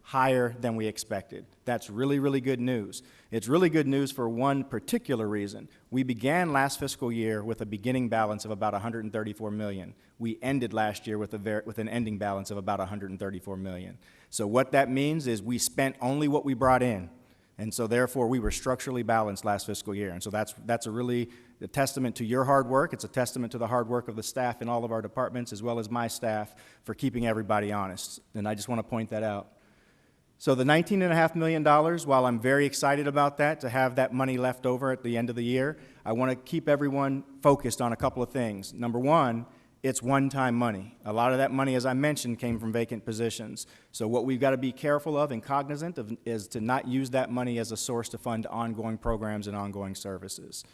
higher than we expected. That's really, really good news. It's really good news for one particular reason. We began last fiscal year with a beginning balance of about $134 million. We ended last year with an ending balance of about $134 million. So what that means is we spent only what we brought in. And so therefore, we were structurally balanced last fiscal year. And so that's a testament to your hard work. It's a testament to the hard work of the staff in all of our departments, as well as my staff, for keeping everybody honest. And I just want to point that out. So the $19.5 million, while I'm very excited about that, to have that money left over at the end of the year, I want to keep everyone focused on a couple of things. Number one, it's one-time money. A lot of that money, as I mentioned, came from vacant positions. So what we've got to be careful of and cognizant of is to not use that money as a source to fund ongoing programs and ongoing services.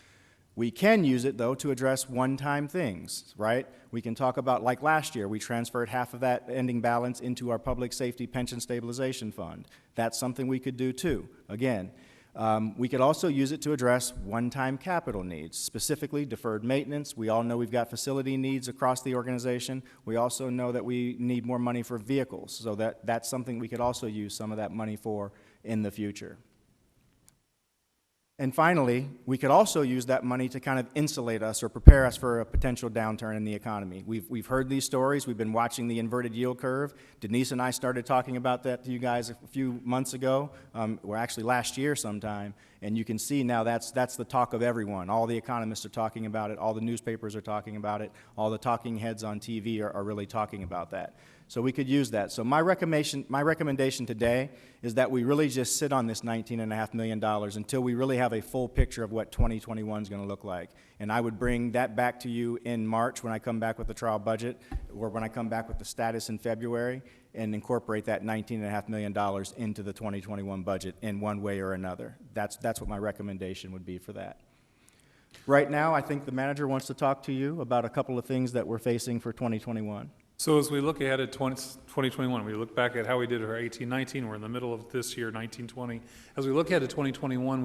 We can use it, though, to address one-time things, right? We can talk about, like last year, we transferred half of that ending balance into our Public Safety Pension Stabilization Fund. That's something we could do, too. Again, we could also use it to address one-time capital needs, specifically deferred maintenance. We all know we've got facility needs across the organization. We also know that we need more money for vehicles, so that's something we could also use some of that money for in the future. And finally, we could also use that money to kind of insulate us or prepare us for a potential downturn in the economy. We've heard these stories. We've been watching the inverted yield curve. Denise and I started talking about that to you guys a few months ago, or actually last year sometime. And you can see now that's the talk of everyone. All the economists are talking about it. All the newspapers are talking about it. All the talking heads on TV are really talking about that. So we could use that. So my recommendation today is that we really just sit on this $19.5 million until we really have a full picture of what 2021 is going to look like. And I would bring that back to you in March when I come back with the trial budget, or when I come back with the status in February, and incorporate that $19.5 million into the 2021 budget in one way or another. That's what my recommendation would be for that. Right now, I think the manager wants to talk to you about a couple of things that we're facing for 2021. So as we look ahead at 2021, we look back at how we did our 18-19, we're in the middle of this year, 19-20. As we look ahead at 2021,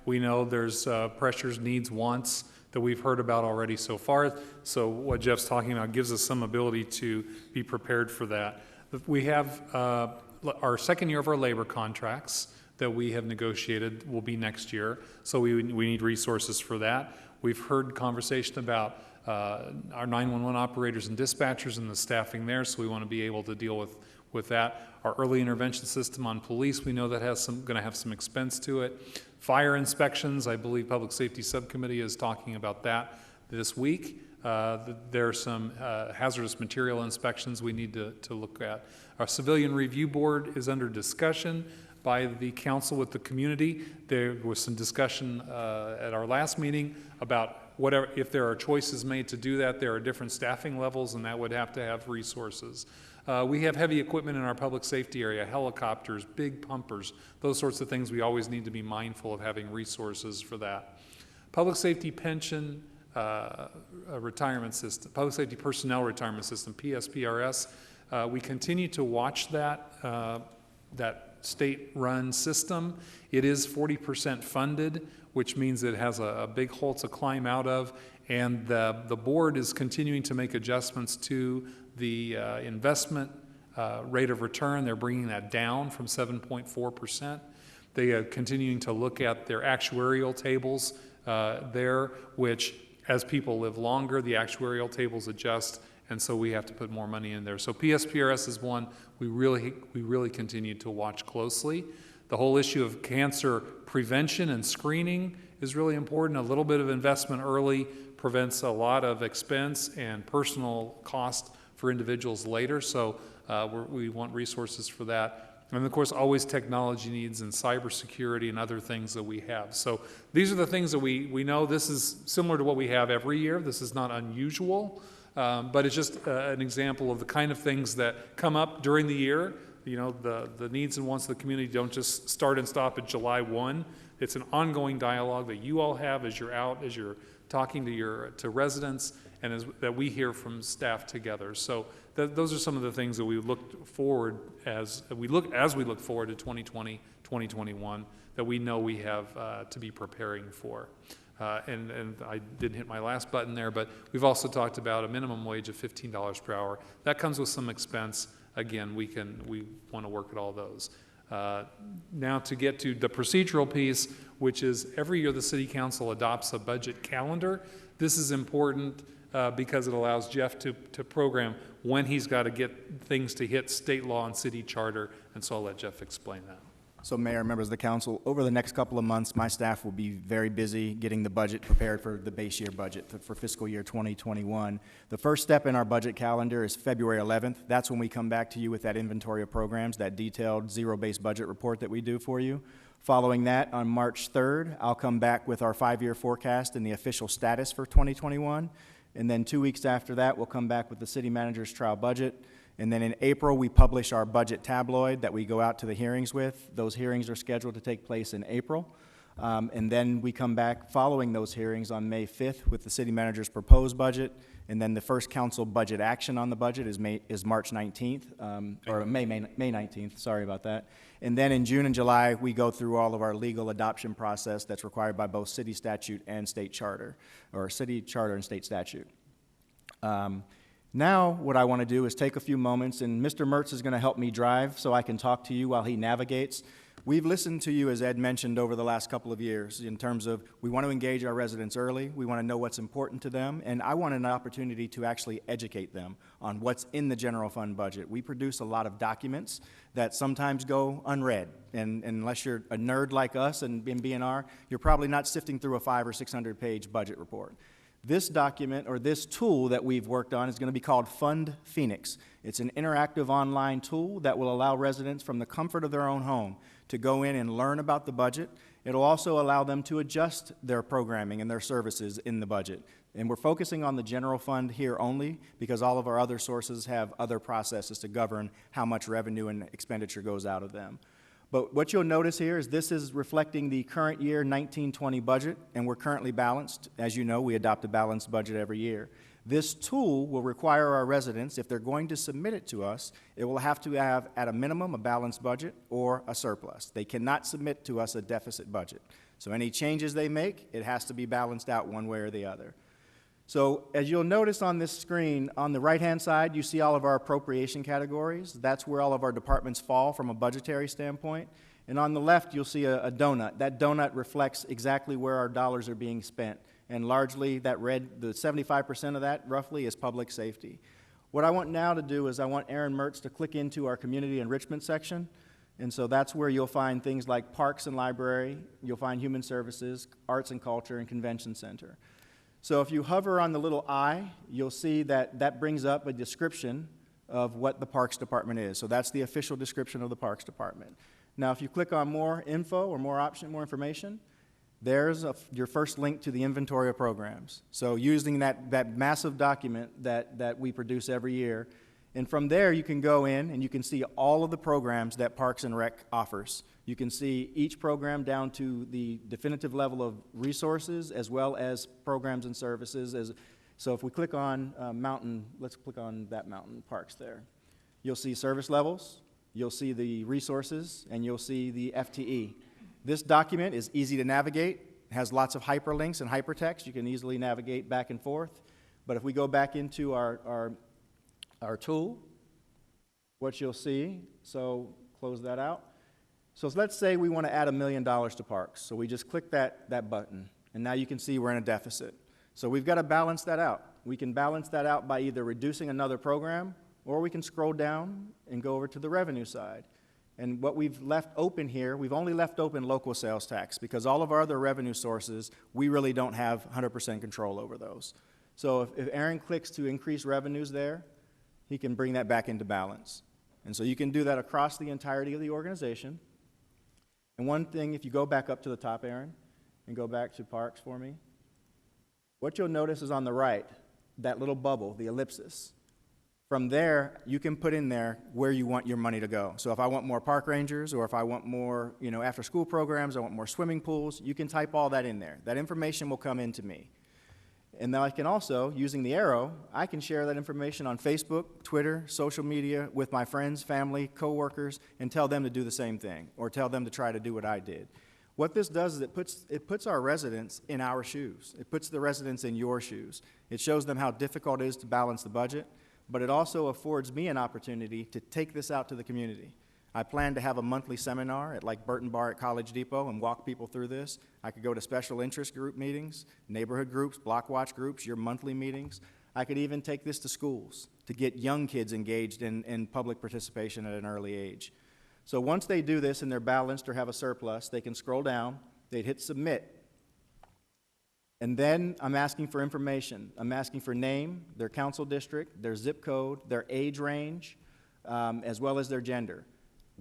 we know there's pressures, needs, wants that we've heard about already so far. So what Jeff's talking about gives us some ability to be prepared for that. We have our second year of our labor contracts that we have negotiated will be next year. So we need resources for that. We've heard conversation about our 911 operators and dispatchers and the staffing there, so we want to be able to deal with that. Our early intervention system on police, we know that going to have some expense to it. Fire inspections, I believe Public Safety Subcommittee is talking about that this week. There are some hazardous material inspections we need to look at. Our Civilian Review Board is under discussion by the council with the community. There was some discussion at our last meeting about if there are choices made to do that. There are different staffing levels, and that would have to have resources. We have heavy equipment in our public safety area, helicopters, big pumpers, those sorts of things. We always need to be mindful of having resources for that. Public safety pension retirement system, public safety personnel retirement system, PSPRS. We continue to watch that state-run system. It is 40% funded, which means it has a big hole to climb out of, and the board is continuing to make adjustments to the investment rate of return. They're bringing that down from 7.4%. They are continuing to look at their actuarial tables there, which as people live longer, the actuarial tables adjust, and so we have to put more money in there. So PSPRS is one we really continue to watch closely. The whole issue of cancer prevention and screening is really important. A little bit of investment early prevents a lot of expense and personal cost for individuals later, so we want resources for that. And of course, always technology needs and cybersecurity and other things that we have. So these are the things that we know. This is similar to what we have every year. This is not unusual, but it's just an example of the kind of things that come up during the year. You know, the needs and wants of the community don't just start and stop at July 1. It's an ongoing dialogue that you all have as you're out, as you're talking to residents, and that we hear from staff together. So those are some of the things that we look forward as we look forward to 2020, 2021, that we know we have to be preparing for. And I didn't hit my last button there, but we've also talked about a minimum wage of $15 per hour. That comes with some expense. Again, we want to work at all those. Now to get to the procedural piece, which is every year the City Council adopts a budget calendar. This is important because it allows Jeff to program when he's got to get things to hit state law and city charter, and so I'll let Jeff explain that. So Mayor, members of the council, over the next couple of months, my staff will be very busy getting the budget prepared for the base year budget for fiscal year 2021. The first step in our budget calendar is February 11th. That's when we come back to you with that inventory of programs, that detailed zero-based budget report that we do for you. Following that, on March 3rd, I'll come back with our 5-year forecast and the official status for 2021. And then 2 weeks after that, we'll come back with the city manager's trial budget. And then in April, we publish our budget tabloid that we go out to the hearings with. Those hearings are scheduled to take place in April. And then we come back following those hearings on May 5th with the city manager's proposed budget. And then the first council budget action on the budget is March 19th, or May 19th, sorry about that. And then in June and July, we go through all of our legal adoption process that's required by both city statute and state charter, or city charter and state statute. Now, what I want to do is take a few moments, and Mr. Mertz is going to help me drive so I can talk to you while he navigates. We've listened to you, as Ed mentioned, over the last couple of years in terms of we want to engage our residents early, we want to know what's important to them, and I want an opportunity to actually educate them on what's in the general fund budget. We produce a lot of documents that sometimes go unread, and unless you're a nerd like us and in B&R, you're probably not sifting through a 500 or 600 page budget report. This document, or this tool that we've worked on, is going to be called Fund Phoenix. It's an interactive online tool that will allow residents from the comfort of their own home to go in and learn about the budget. It'll also allow them to adjust their programming and their services in the budget. And we're focusing on the general fund here only because all of our other sources have other processes to govern how much revenue and expenditure goes out of them. But what you'll notice here is this is reflecting the current year 1920 budget, and we're currently balanced. As you know, we adopt a balanced budget every year. This tool will require our residents, if they're going to submit it to us, it will have to have, at a minimum, a balanced budget or a surplus. They cannot submit to us a deficit budget. So any changes they make, it has to be balanced out one way or the other. So as you'll notice on this screen, on the right-hand side, you see all of our appropriation categories. That's where all of our departments fall from a budgetary standpoint. And on the left, you'll see a donut. That donut reflects exactly where our dollars are being spent. And largely, that red, the 75% of that, roughly, is public safety. What I want now to do is I want Aaron Mertz to click into our community enrichment section. And so that's where you'll find things like parks and library, you'll find human services, arts and culture, and convention center. So if you hover on the little I, you'll see that that brings up a description of what the Parks Department is. So that's the official description of the Parks Department. Now, if you click on more info or more information, there's your first link to the inventory of programs. So using that massive document that we produce every year, and from there you can go in and you can see all of the programs that Parks and Rec offers. You can see each program down to the definitive level of resources as well as programs and services. So if we click on Mountain, let's click on that Mountain Parks there. You'll see service levels, you'll see the resources, and you'll see the FTE. This document is easy to navigate, has lots of hyperlinks and hypertext. You can easily navigate back and forth. But if we go back into our tool, what you'll see, so close that out. So let's say we want to add $1 million to parks. So we just click that button, and now you can see we're in a deficit. So we've got to balance that out. We can balance that out by either reducing another program, or we can scroll down and go over to the revenue side. And what we've left open here, we've only left open local sales tax because all of our other revenue sources, we really don't have 100% control over those. So if Aaron clicks to increase revenues there, he can bring that back into balance. And so you can do that across the entirety of the organization. And one thing, if you go back up to the top, Aaron, and go back to parks for me, what you'll notice is on the right, that little bubble, the ellipsis. From there, you can put in there where you want your money to go. So if I want more park rangers, or if I want more, after-school programs, I want more swimming pools, you can type all that in there. That information will come into me. And then I can also, using the arrow, I can share that information on Facebook, Twitter, social media with my friends, family, coworkers, and tell them to do the same thing, or tell them to try to do what I did. What this does is it puts our residents in our shoes. It puts the residents in your shoes. It shows them how difficult it is to balance the budget, but it also affords me an opportunity to take this out to the community. I plan to have a monthly seminar at like Burton Bar at College Depot and walk people through this. I could go to special interest group meetings, neighborhood groups, block watch groups, your monthly meetings. I could even take this to schools to get young kids engaged in public participation at an early age. So once they do this and they're balanced or have a surplus, they can scroll down, they'd hit submit. And then I'm asking for information. I'm asking for name, their council district, their zip code, their age range, as well as their gender.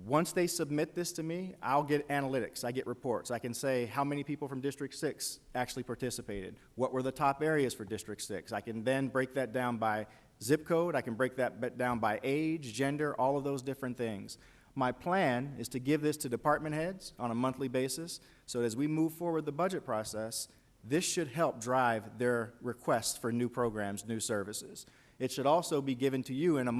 Once they submit this to me, I'll get analytics. I get reports. I can say how many people from District 6 actually participated. What were the top areas for District 6? I can then break that down by zip code. I can break that down by age, gender, all of those different things. My plan is to give this to department heads on a monthly basis, so as we move forward the budget process, this should help drive their requests for new programs, new services. It should also be given to you in the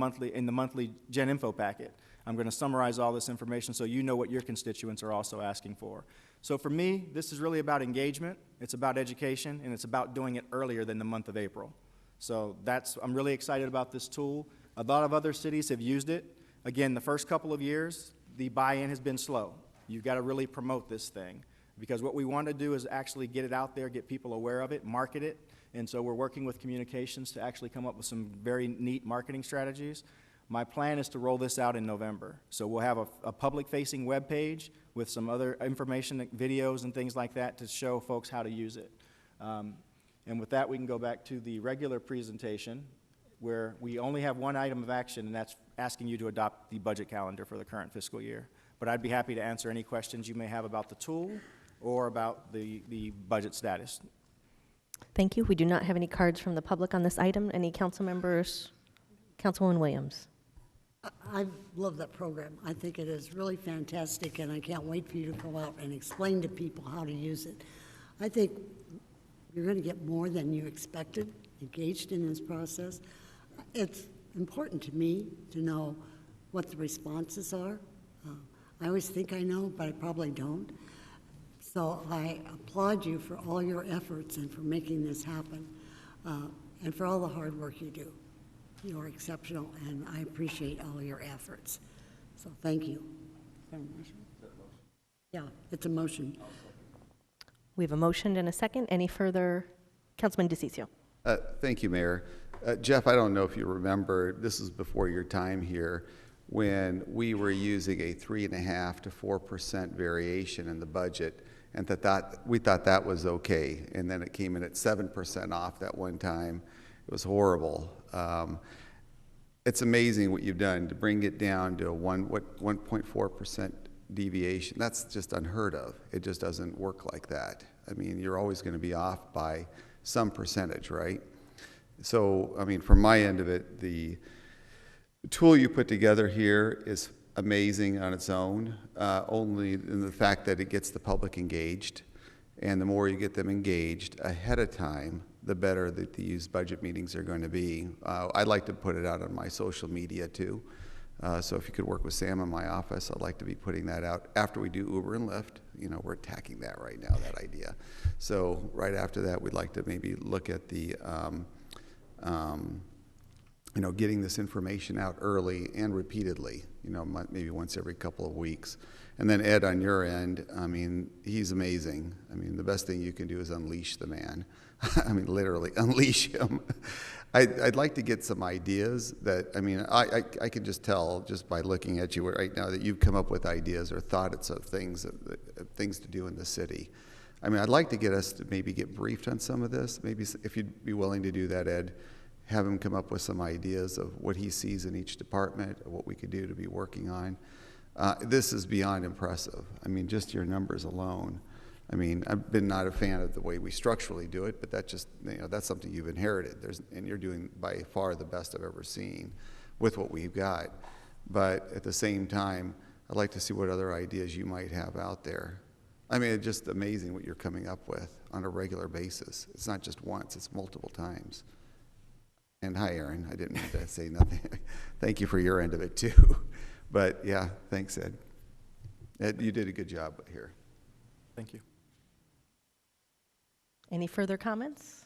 monthly Gen Info packet. I'm going to summarize all this information so you know what your constituents are also asking for. So for me, this is really about engagement, it's about education, and it's about doing it earlier than the month of April. So I'm really excited about this tool. A lot of other cities have used it. Again, the first couple of years, the buy-in has been slow. You've got to really promote this thing, because what we want to do is actually get it out there, get people aware of it, market it, and so we're working with communications to actually come up with some very neat marketing strategies. My plan is to roll this out in November. So we'll have a public-facing web page with some other information, videos and things like that to show folks how to use it. And with that, we can go back to the regular presentation, where we only have one item of action, and that's asking you to adopt the budget calendar for the current fiscal year. But I'd be happy to answer any questions you may have about the tool or about the budget status. Thank you. We do not have any cards from the public on this item. Any council members? Councilwoman Williams. I love that program. I think it is really fantastic, and I can't wait for you to go out and explain to people how to use it. I think you're going to get more than you expected engaged in this process. It's important to me to know what the responses are. I always think I know, but I probably don't. So I applaud you for all your efforts and for making this happen, and for all the hard work you do. You're exceptional, and I appreciate all your efforts. So thank you. Is that a motion? Yeah, it's a motion. We have a motion and a second. Any further? Councilman DeCiccio. Thank you, Mayor. Jeff, I don't know if you remember, this was before your time here, when we were using a 3.5% to 4% variation in the budget, and we thought that was okay, and then it came in at 7% off that one time. It was horrible. It's amazing what you've done to bring it down to a 1.4% deviation. That's just unheard of. It just doesn't work like that. I mean, you're always going to be off by some percentage, right? So, I mean, from my end of it, the tool you put together here is amazing on its own, only in the fact that it gets the public engaged. And the more you get them engaged ahead of time, the better that these budget meetings are going to be. I'd like to put it out on my social media too. So if you could work with Sam in my office, I'd like to be putting that out after we do Uber and Lyft. You know, we're attacking that right now, that idea. So right after that, we'd like to maybe look at the, you know, getting this information out early and repeatedly, you know, maybe once every couple of weeks. And then Ed, on your end, I mean, he's amazing. I mean, the best thing you can do is unleash the man. I mean, literally, unleash him. I'd like to get some ideas that, I mean, I can just tell just by looking at you right now that you've come up with ideas or thoughts of things to do in the city. I mean, I'd like to get us to maybe get briefed on some of this. Maybe if you'd be willing to do that, Ed, have him come up with some ideas of what he sees in each department, or what we could do to be working on. This is beyond impressive. I mean, just your numbers alone. I mean, I've been not a fan of the way we structurally do it, but that just, you know, that's something you've inherited. And you're doing by far the best I've ever seen with what we've got. But at the same time, I'd like to see what other ideas you might have out there. I mean, it's just amazing what you're coming up with on a regular basis. It's not just once, it's multiple times. And hi, Aaron, I didn't mean to say nothing. Thank you for your end of it too. But yeah, thanks, Ed. Ed, you did a good job here. Thank you. Any further comments?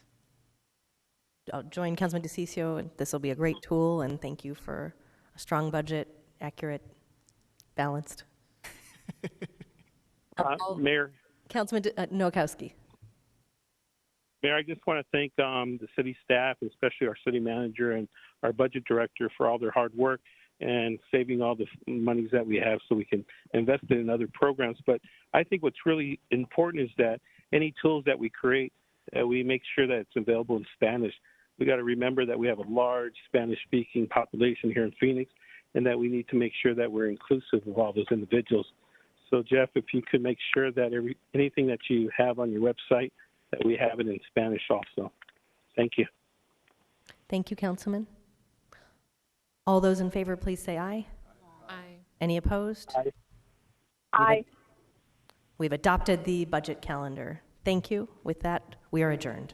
I'll join Councilman DeCiccio, and this will be a great tool, and thank you for a strong budget, accurate, balanced. Mayor. Councilman Nowakowski. Mayor, I just want to thank the city staff, especially our city manager and our budget director, for all their hard work and saving all the monies that we have so we can invest it in other programs. But I think what's really important is that any tools that we create, we make sure that it's available in Spanish. We got to remember that we have a large Spanish-speaking population here in Phoenix, and that we need to make sure that we're inclusive of all those individuals. So, Jeff, if you could make sure that anything that you have on your website, that we have it in Spanish also. Thank you. Thank you, Councilman. All those in favor, please say aye. Aye. Any opposed? Aye. Aye. We've adopted the budget calendar. Thank you. With that, we are adjourned.